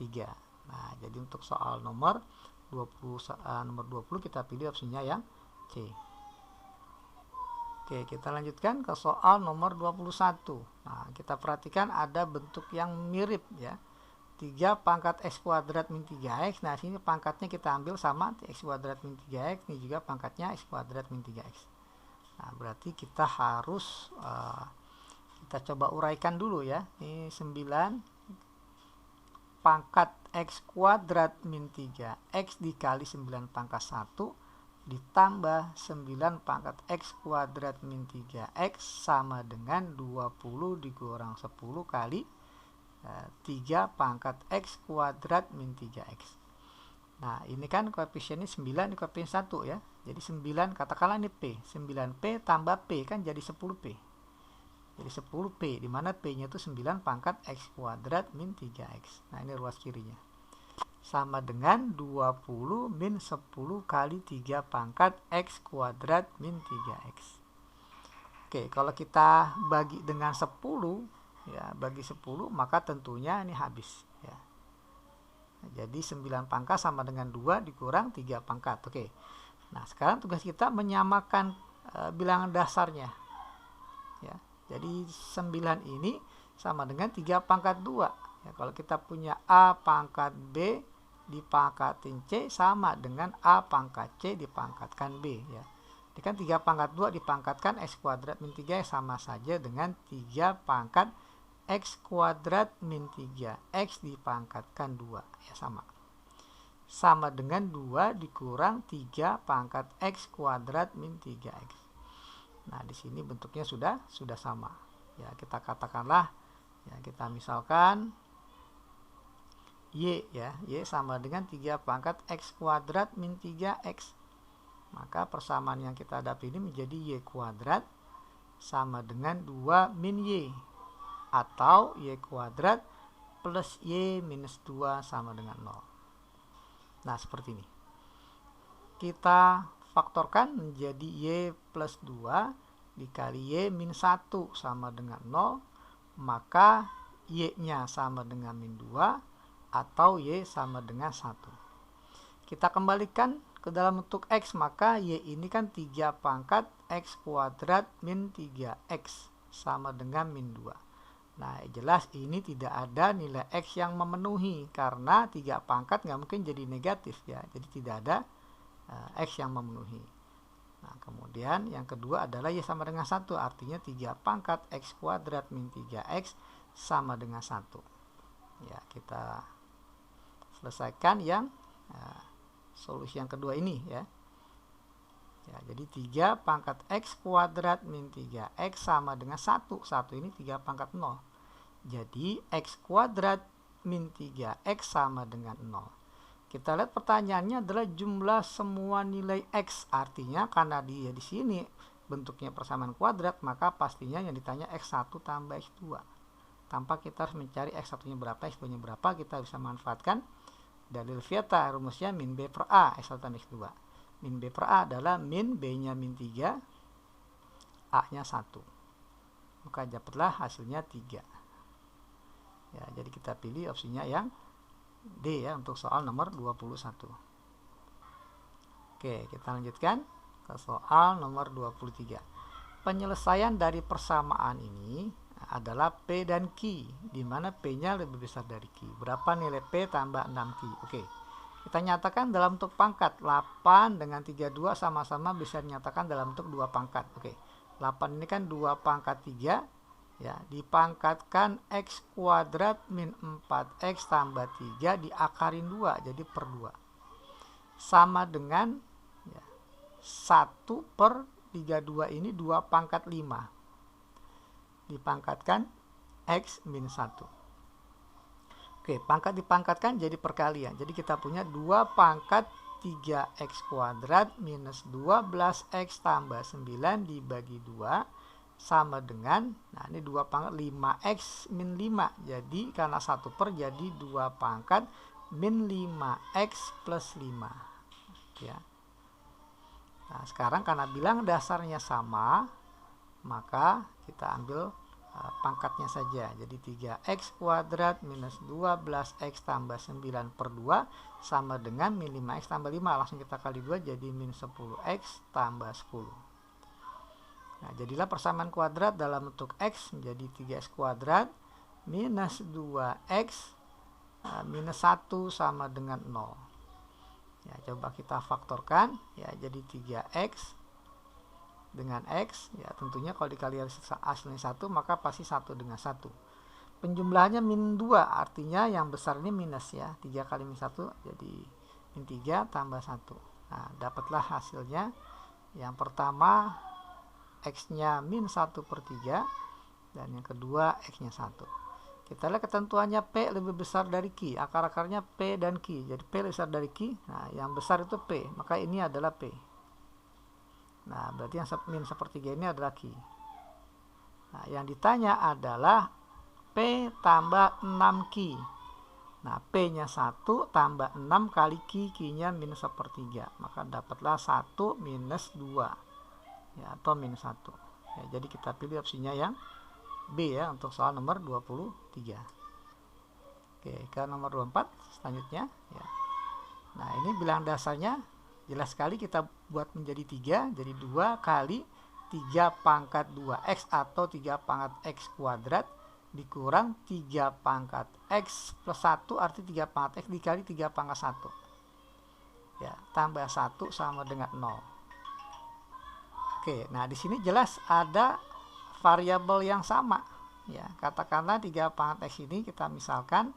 3. Nah, jadi untuk soal nomor 20 kita pilih opsinya yang C. Oke, kita lanjutkan ke soal nomor 21. Nah, kita perhatikan ada bentuk yang mirip ya. 3 pangkat x kuadrat min 3x. Nah, sini pangkatnya kita ambil sama x kuadrat min 3x, ini juga pangkatnya x kuadrat min 3x. Nah, berarti kita harus kita coba uraikan dulu ya. Ini 9 pangkat x kuadrat min 3x dikali 9 pangkat 1 ditambah 9 pangkat x kuadrat min 3x sama dengan 20 dikurang 10 kali 3 pangkat x kuadrat min 3x. Nah, ini kan koefisiennya 9, ini koefisien 1 ya. Jadi 9, katakanlah ini P. 9P tambah P kan jadi 10P. Jadi 10P, di mana P-nya itu 9 pangkat X kuadrat min 3X. Nah, ini ruas kirinya. Sama dengan 20 min 10 kali 3 pangkat X kuadrat min 3X. Oke, kalau kita bagi dengan 10, ya, bagi 10, maka tentunya ini habis, ya. Jadi 9 pangkat sama dengan 2 dikurang 3 pangkat. Oke. Nah, sekarang tugas kita menyamakan bilangan dasarnya. Ya. Jadi 9 ini sama dengan 3 pangkat 2. Ya, kalau kita punya A pangkat B dipangkatin C sama dengan A pangkat C dipangkatkan B, ya. Ini kan 3 pangkat 2 dipangkatkan X kuadrat min 3 sama saja dengan 3 pangkat X kuadrat min 3 X dipangkatkan 2, ya, sama dengan 2 dikurang 3 pangkat X kuadrat min 3X. Nah, di sini bentuknya sudah sama, ya. Kita katakanlah, ya, kita misalkan Y, ya, Y sama dengan 3 pangkat X kuadrat min 3X. Maka persamaan yang kita hadapi ini menjadi Y kuadrat sama dengan 2 min Y, atau Y kuadrat plus Y minus 2 sama dengan 0. Nah, seperti ini. Kita faktorkan menjadi Y plus 2 dikali Y min 1 sama dengan 0, maka Y-nya sama dengan min 2 atau Y sama dengan 1. Kita kembalikan ke dalam bentuk X, maka Y ini kan 3 pangkat X kuadrat min 3X sama dengan min 2. Nah, jelas ini tidak ada nilai X yang memenuhi, karena 3 pangkat nggak mungkin jadi negatif, ya. Jadi tidak ada X yang memenuhi. Nah, kemudian yang kedua adalah Y sama dengan 1, artinya 3 pangkat X kuadrat min 3X sama dengan 1. Ya, kita selesaikan yang solusi yang kedua ini, ya. Ya, jadi 3 pangkat X kuadrat min 3X sama dengan 1. 1 ini 3 pangkat 0. Jadi X kuadrat min 3X sama dengan 0. Kita lihat pertanyaannya adalah jumlah semua nilai X. Artinya karena dia di sini bentuknya persamaan kuadrat, maka pastinya yang ditanya X1 tambah X2. Tanpa kita harus mencari X1-nya berapa, X2-nya berapa, kita bisa manfaatkan dalil Vieta, rumusnya min B per A, X1 tambah X2. Min B per A adalah min B-nya min 3, A-nya 1. Maka dapatlah hasilnya 3. Ya, jadi kita pilih opsinya yang D, ya, untuk soal nomor 21. Oke, kita lanjutkan ke soal nomor 23. Penyelesaian dari persamaan ini adalah P dan Q, di mana P-nya lebih besar dari Q. Berapa nilai P tambah 6Q? Oke. Kita nyatakan dalam bentuk pangkat. 8 dengan 32 sama-sama bisa dinyatakan dalam bentuk 2 pangkat. Oke. 8 ini kan 2 pangkat 3, ya, dipangkatkan X kuadrat min 4X tambah 3 diakarin 2, jadi per 2. Sama dengan, ya, 1 per 32 ini 2 pangkat 5. Dipangkatkan X min 1. Oke, pangkat dipangkatkan jadi perkalian. Jadi kita punya 2 pangkat 3X kuadrat minus 12X tambah 9 dibagi 2 sama dengan, nah ini 2 pangkat 5X min 5. Jadi karena 1 per jadi 2 pangkat min 5X plus 5. Ya. Nah, sekarang karena bilang dasarnya sama, maka kita ambil pangkatnya saja. Jadi 3X kuadrat minus 12X tambah 9 per 2 sama dengan min 5X tambah 5. Langsung kita kali 2 jadi min 10X tambah 10. Nah, jadilah persamaan kuadrat dalam bentuk X menjadi 3X kuadrat minus 2X minus 1 sama dengan 0. Ya, coba kita faktorkan, ya, jadi 3X dengan X, ya, tentunya kalau dikali hasilnya 1 maka pasti 1 dengan 1. Penjumlahannya min 2, artinya yang besar ini minus, ya. 3 kali min 1 jadi min 3 tambah 1. Nah, dapatlah hasilnya. Yang pertama X-nya min 1 per 3 dan yang kedua X-nya 1. Kita lihat ketentuannya P lebih besar dari Q. Akar-akarnya P dan Q. Jadi P lebih besar dari Q. Nah, yang besar itu P, maka ini adalah P. Nah, berarti yang min sepertiga ini adalah Q. Nah, yang ditanya adalah P tambah 6Q. Nah, P-nya 1 tambah 6 kali Q, Q-nya minus sepertiga. Maka dapatlah 1 minus 2. Ya, atau minus 1. Ya, jadi kita pilih opsinya yang B ya untuk soal nomor 23. Oke, ke nomor 24 selanjutnya ya. Nah, ini bilang dasarnya jelas sekali kita buat menjadi 3, jadi 2 kali 3 pangkat 2x atau 3 pangkat x kuadrat dikurang 3 pangkat x plus 1 arti 3 pangkat x dikali 3 pangkat 1. Ya, tambah 1 sama dengan 0. Oke, nah di sini jelas ada variabel yang sama. Ya, katakanlah 3 pangkat x ini kita misalkan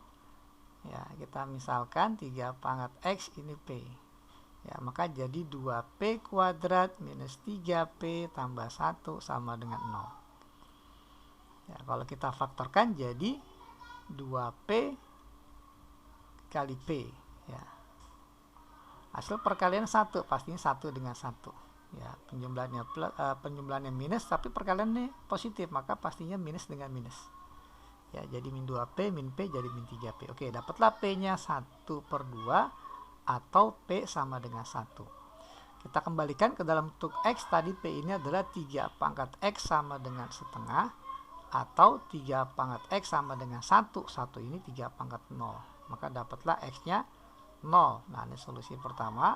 3 pangkat x ini p. Ya, maka jadi 2p kuadrat minus 3p tambah 1 sama dengan 0. Ya, kalau kita faktorkan jadi 2p kali p. Ya. Hasil perkalian 1, pastinya 1 dengan 1. Ya, penjumlahannya minus, tapi perkaliannya positif, maka pastinya minus dengan minus. Ya, jadi min 2p, min p jadi min 3p. Oke, dapatlah p-nya 1/2 atau p sama dengan 1. Kita kembalikan ke dalam bentuk x, tadi p ini adalah 3 pangkat x sama dengan setengah, atau 3 pangkat x sama dengan 1. 1 ini 3 pangkat 0. Maka dapatlah x-nya 0. Nah, ini solusi pertama.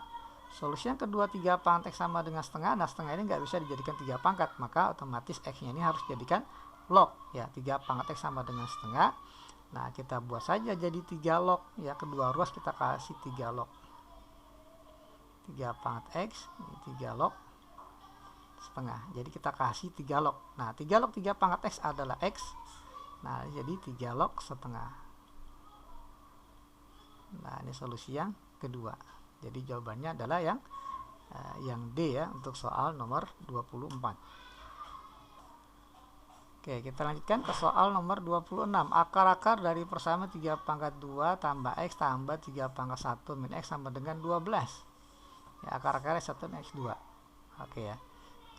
Solusi yang kedua, 3 pangkat x sama dengan setengah. Nah, setengah ini nggak bisa dijadikan 3 pangkat, maka otomatis x-nya ini harus dijadikan log. Ya, 3 pangkat x sama dengan setengah. Nah, kita buat saja jadi 3 log. Ya, kedua ruas kita kasih 3 log. 3 pangkat x, 3 log setengah. Jadi kita kasih 3 log. Nah, 3 log 3 pangkat x adalah x. Nah, jadi 3 log setengah. Nah, ini solusi yang kedua. Jadi jawabannya adalah yang D ya untuk soal nomor 24. Oke, kita lanjutkan ke soal nomor 26. Akar-akar dari persamaan 3 pangkat 2 tambah x tambah 3 pangkat 1 min x sama dengan 12. Ya, akar-akarnya 1 min x2. Oke ya.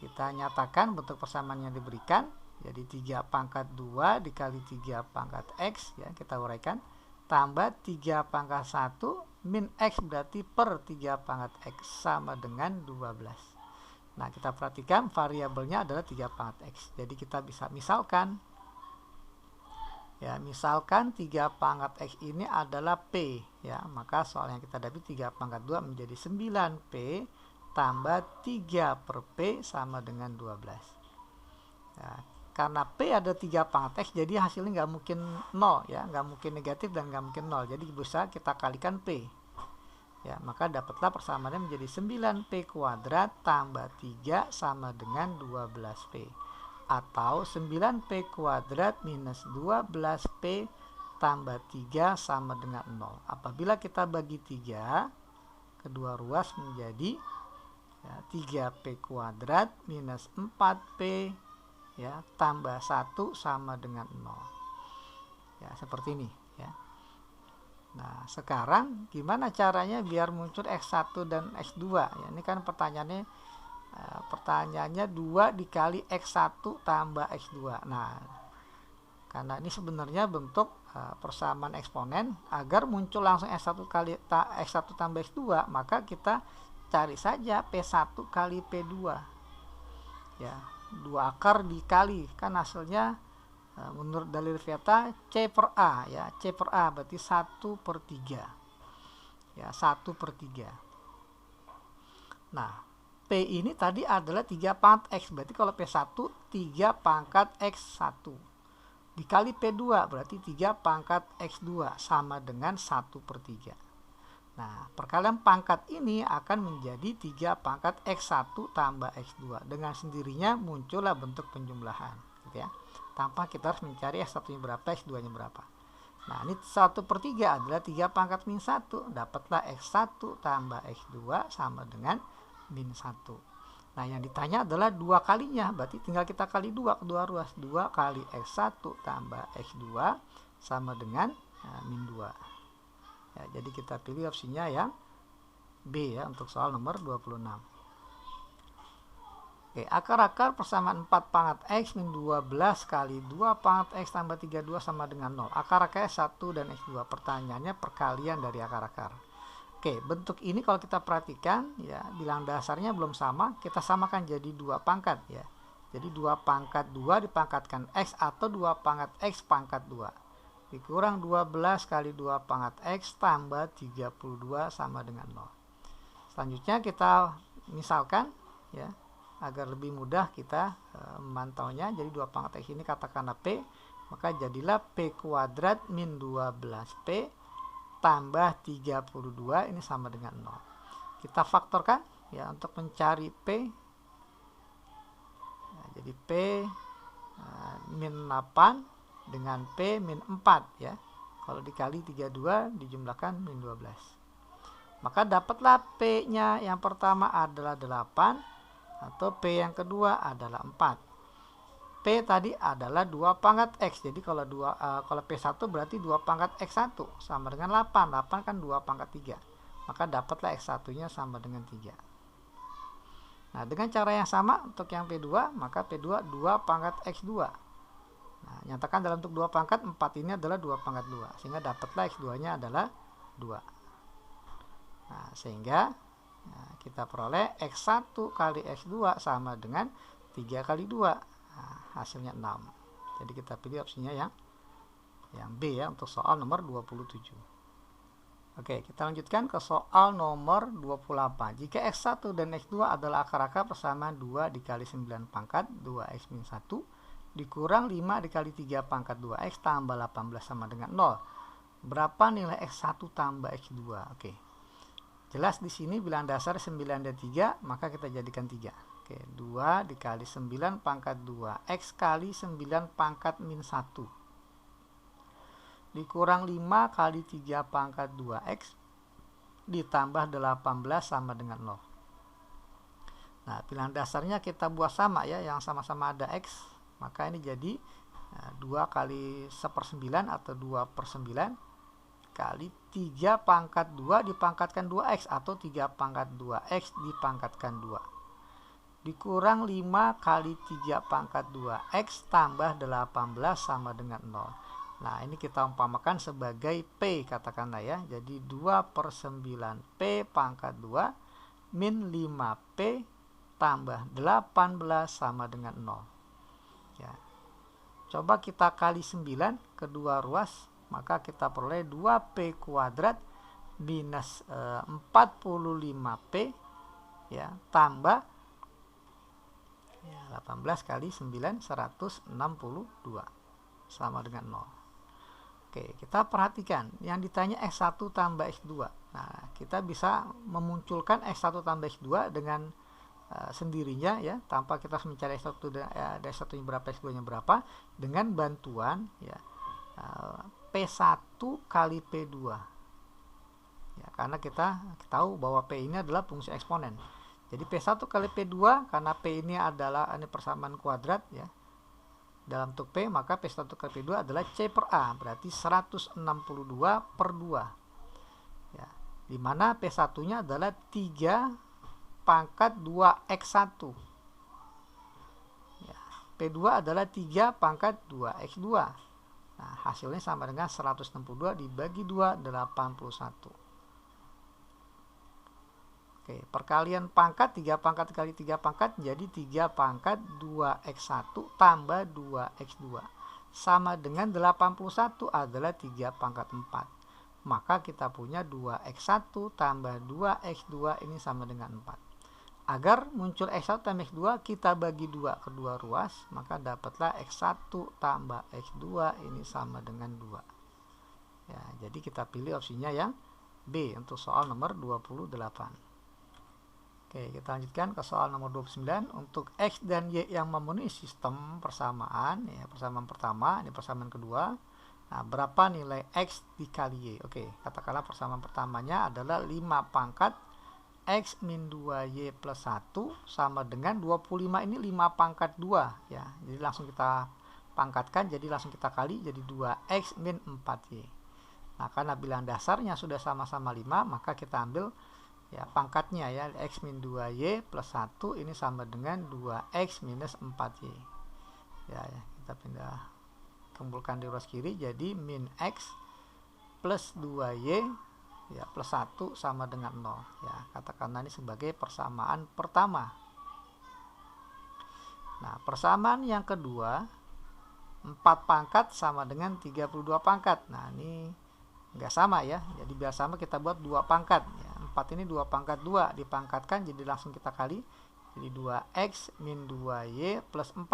Kita nyatakan bentuk persamaan yang diberikan. Jadi 3 pangkat 2 dikali 3 pangkat x, ya kita uraikan, tambah 3 pangkat 1 min x berarti per 3 pangkat x sama dengan 12. Nah, kita perhatikan variabelnya adalah 3 pangkat x. Jadi kita bisa misalkan 3 pangkat x ini adalah p, ya. Maka soal yang kita dapat 3 pangkat 2 menjadi 9p tambah 3 per p sama dengan 12. Ya, karena p ada 3 pangkat x, jadi hasilnya nggak mungkin 0, ya, nggak mungkin negatif dan nggak mungkin 0. Jadi bisa kita kalikan p. Ya, maka dapatlah persamaannya menjadi 9p kuadrat tambah 3 sama dengan 12p. Atau 9p kuadrat minus 12p tambah 3 sama dengan 0. Apabila kita bagi 3, kedua ruas menjadi 3p kuadrat minus 4p ya tambah 1 sama dengan 0. Ya, seperti ini ya. Nah, sekarang gimana caranya biar muncul x1 dan x2? Ya, ini kan pertanyaannya 2 dikali x1 tambah x2. Nah, karena ini sebenarnya bentuk persamaan eksponen, agar muncul langsung x1 tambah x2, maka kita cari saja p1 kali p2. Ya, 2 akar dikali, kan hasilnya menurut dalil Vieta C per A, ya, C per A berarti 1/3. Ya, 1/3. Nah, P ini tadi adalah 3 pangkat X, berarti kalau P1 3 pangkat X1 dikali P2 berarti 3 pangkat X2 sama dengan 1/3. Nah, perkalian pangkat ini akan menjadi 3 pangkat X1 tambah X2. Dengan sendirinya muncullah bentuk penjumlahan, gitu ya. Tanpa kita harus mencari X1 nya berapa, X2 nya berapa. Nah, ini 1/3 adalah 3 pangkat min 1. Dapatlah X1 tambah X2 sama dengan min 1. Nah, yang ditanya adalah 2 kalinya. Berarti tinggal kita kali 2 kedua ruas. 2 kali X1 tambah X2 sama dengan min 2. Ya, jadi kita pilih opsinya yang B ya untuk soal nomor 26. Oke, akar-akar persamaan 4 pangkat X min 12 kali 2 pangkat X tambah 32 sama dengan 0. Akar-akarnya 1 dan X2. Pertanyaannya perkalian dari akar-akar. Oke, bentuk ini kalau kita perhatikan, ya, bilang dasarnya belum sama. Kita samakan jadi 2 pangkat, ya. Jadi 2 pangkat 2 dipangkatkan X atau 2 pangkat X pangkat 2. Dikurang 12 kali 2 pangkat X tambah 32 sama dengan 0. Selanjutnya kita misalkan ya, agar lebih mudah kita memantaunya. Jadi 2 pangkat X ini katakanlah P, maka jadilah P kuadrat min 12P tambah 32 ini sama dengan 0. Kita faktorkan ya untuk mencari P. Nah, jadi P min 8 dengan P min 4 ya. Kalau dikali 32 dijumlahkan min 12. Maka dapatlah P nya yang pertama adalah 8 atau P yang kedua adalah 4. P tadi adalah 2 pangkat X. Jadi kalau P1 berarti 2 pangkat X1 sama dengan 8. 8 kan 2 pangkat 3. Maka dapatlah X1 nya sama dengan 3. Nah, dengan cara yang sama untuk yang P2, maka P2 2 pangkat X2. Nah, nyatakan dalam bentuk 2 pangkat 4 ini adalah 2 pangkat 2. Sehingga dapatlah X2 nya adalah 2. Nah, sehingga kita peroleh X1 kali X2 sama dengan 3 kali 2. Nah, hasilnya 6. Jadi kita pilih opsinya yang B ya untuk soal nomor 27. Oke, kita lanjutkan ke soal nomor 28. Jika X1 dan X2 adalah akar-akar persamaan 2 dikali 9 pangkat 2X min 1 dikurang 5 dikali 3 pangkat 2X tambah 18 sama dengan 0. Berapa nilai X1 tambah X2? Oke. Jelas di sini bilangan dasar 9 dan 3, maka kita jadikan 3. Oke, 2 dikali 9 pangkat 2X kali 9 pangkat min 1. Dikurang 5 kali 3 pangkat 2X ditambah 18 sama dengan 0. Nah, bilangan dasarnya kita buat sama ya, yang sama-sama ada X. Maka ini jadi 2 kali 1/9 atau 2/9 kali 3 pangkat 2 dipangkatkan 2X atau 3 pangkat 2X dipangkatkan 2. Dikurang 5 kali 3 pangkat 2X tambah 18 sama dengan 0. Nah, ini kita umpamakan sebagai P katakanlah ya. Jadi 2/9 P pangkat 2 min 5P tambah 18 sama dengan 0. Ya. Coba kita kali 9 kedua ruas, maka kita peroleh 2P kuadrat minus 45P ya, tambah 18 kali 9 162 sama dengan 0. Oke, kita perhatikan yang ditanya X1 tambah X2. Nah, kita bisa memunculkan X1 tambah X2 dengan sendirinya ya, tanpa kita harus mencari X1 dan X1 nya berapa, X2 nya berapa, dengan bantuan ya P1 kali P2. Ya, karena kita tahu bahwa P ini adalah fungsi eksponen. Jadi P1 kali P2 karena P ini adalah persamaan kuadrat ya. Dalam bentuk P, maka P1 kali P2 adalah C per A, berarti 162 per 2 ya, dimana P1 nya adalah 3 pangkat 2X1 ya, P2 adalah 3 pangkat 2X2. Nah, hasilnya sama dengan 162 dibagi 2, 81. Oke, perkalian pangkat 3 pangkat kali 3 pangkat jadi 3 pangkat 2X1 tambah 2X2 sama dengan 81 adalah 3 pangkat 4. Maka kita punya 2X1 tambah 2X2 ini sama dengan 4. Agar muncul X1 tambah X2 kita bagi 2 kedua ruas, maka dapatlah X1 tambah X2 ini sama dengan 2. Ya, jadi kita pilih opsinya yang B untuk soal nomor 28. Oke, kita lanjutkan ke soal nomor 29. Untuk X dan Y yang memenuhi sistem persamaan, ya, persamaan pertama, ini persamaan kedua. Nah, berapa nilai X dikali Y? Oke, katakanlah persamaan pertamanya adalah 5 pangkat X min 2Y plus 1 sama dengan 25 ini 5 pangkat 2. Ya, jadi langsung kita pangkatkan, jadi langsung kita kali, jadi 2X min 4Y. Nah, karena bilangan dasarnya sudah sama-sama 5, maka kita ambil ya pangkatnya ya, X min 2Y plus 1 ini sama dengan 2X minus 4Y. Ya, kita pindah kumpulkan di ruas kiri, jadi min X plus 2Y ya plus 1 sama dengan 0. Ya, katakanlah ini sebagai persamaan pertama. Nah, persamaan yang kedua, 4 pangkat sama dengan 32 pangkat. Nah, ini nggak sama ya. Jadi biar sama kita buat 2 pangkat. Ya, 4 ini 2 pangkat 2 dipangkatkan, jadi langsung kita kali. Jadi 2x min 2y plus 4.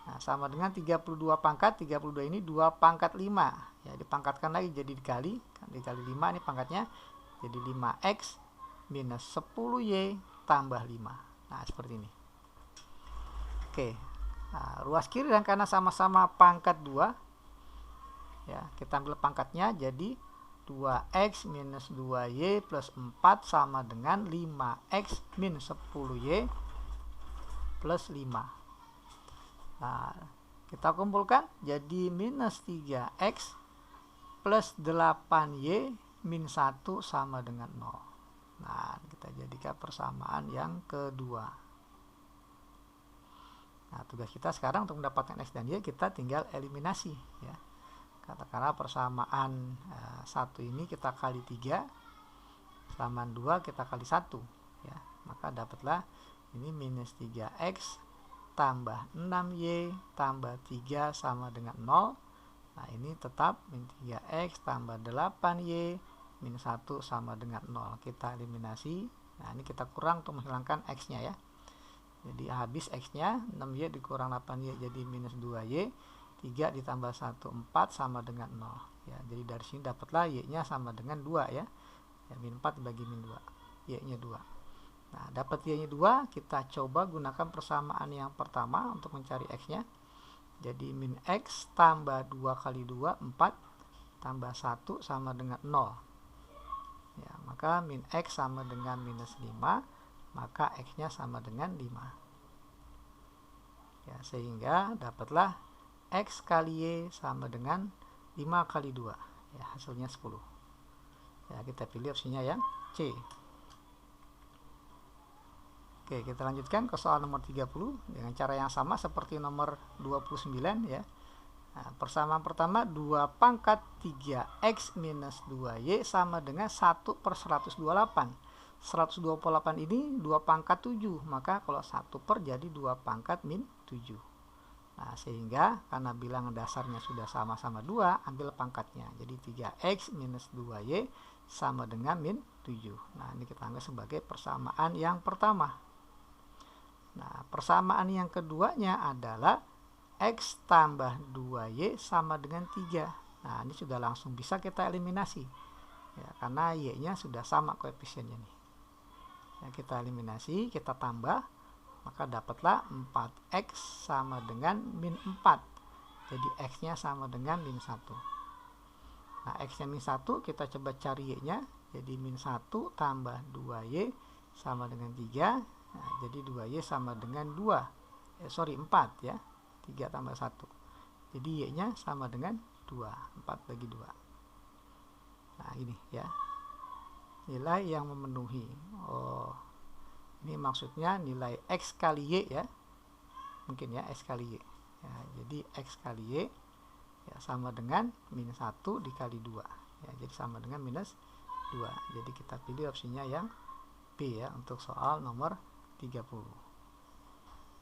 Nah, sama dengan 32 pangkat. 32 ini 2 pangkat 5. Ya, dipangkatkan lagi jadi dikali. Dikali 5 ini pangkatnya. Jadi 5x minus 10y tambah 5. Nah, seperti ini. Oke. Nah, ruas kiri dan kanan sama-sama pangkat 2. Ya, kita ambil pangkatnya jadi 2x minus 2y plus 4 sama dengan 5x min 10y plus 5. Nah, kita kumpulkan jadi minus 3x plus 8y min 1 sama dengan 0. Nah, kita jadikan persamaan yang kedua. Nah, tugas kita sekarang untuk mendapatkan x dan y, kita tinggal eliminasi ya. Katakanlah persamaan 1 ini kita kali 3, persamaan 2 kita kali 1 ya. Maka dapatlah ini minus 3x tambah 6y tambah 3 sama dengan 0. Nah, ini tetap min 3x tambah 8y min 1 sama dengan 0. Kita eliminasi. Nah, ini kita kurang untuk menghilangkan x-nya ya. Jadi habis x-nya 6y dikurang 8y jadi minus 2y. 3 ditambah 1, 4 sama dengan 0 ya. Jadi dari sini dapatlah y-nya sama dengan 2 ya. Ya, min 4 dibagi min 2, y-nya 2. Nah, dapat y-nya 2, kita coba gunakan persamaan yang pertama untuk mencari x-nya. Jadi min x tambah 2 kali 2, 4 tambah 1 sama dengan 0 ya. Maka min x sama dengan minus 5, maka x-nya sama dengan 5 ya. Sehingga dapatlah x kali y sama dengan 5 kali 2 ya, hasilnya 10 ya. Kita pilih opsinya yang C. Oke, kita lanjutkan ke soal nomor 30 dengan cara yang sama seperti nomor 29 ya. Nah, persamaan pertama 2 pangkat 3x minus 2y sama dengan 1 per 128. 128 ini 2 pangkat 7, maka kalau 1 per jadi 2 pangkat min 7. Nah, sehingga karena bilangan dasarnya sudah sama-sama 2, ambil pangkatnya. Jadi 3x minus 2y sama dengan min 7. Nah, ini kita anggap sebagai persamaan yang pertama. Nah, persamaan yang keduanya adalah x tambah 2y sama dengan 3. Nah, ini sudah langsung bisa kita eliminasi. Ya, karena y-nya sudah sama koefisiennya nih. Ya, kita eliminasi, kita tambah. Maka dapatlah 4x sama dengan min 4. Jadi x-nya sama dengan min 1. Nah, x-nya min 1, kita coba cari y-nya. Jadi min 1 tambah 2y sama dengan 3. Nah, jadi 2y sama dengan 4 ya. 3 tambah 1. Jadi y-nya sama dengan 2. 4 bagi 2. Nah, ini ya. Nilai yang memenuhi. Oh, ini maksudnya nilai x kali y ya. Mungkin ya, x kali y. Ya, jadi x kali y ya sama dengan minus 1 dikali 2. Ya, jadi sama dengan minus 2. Jadi kita pilih opsinya yang B ya untuk soal nomor 30.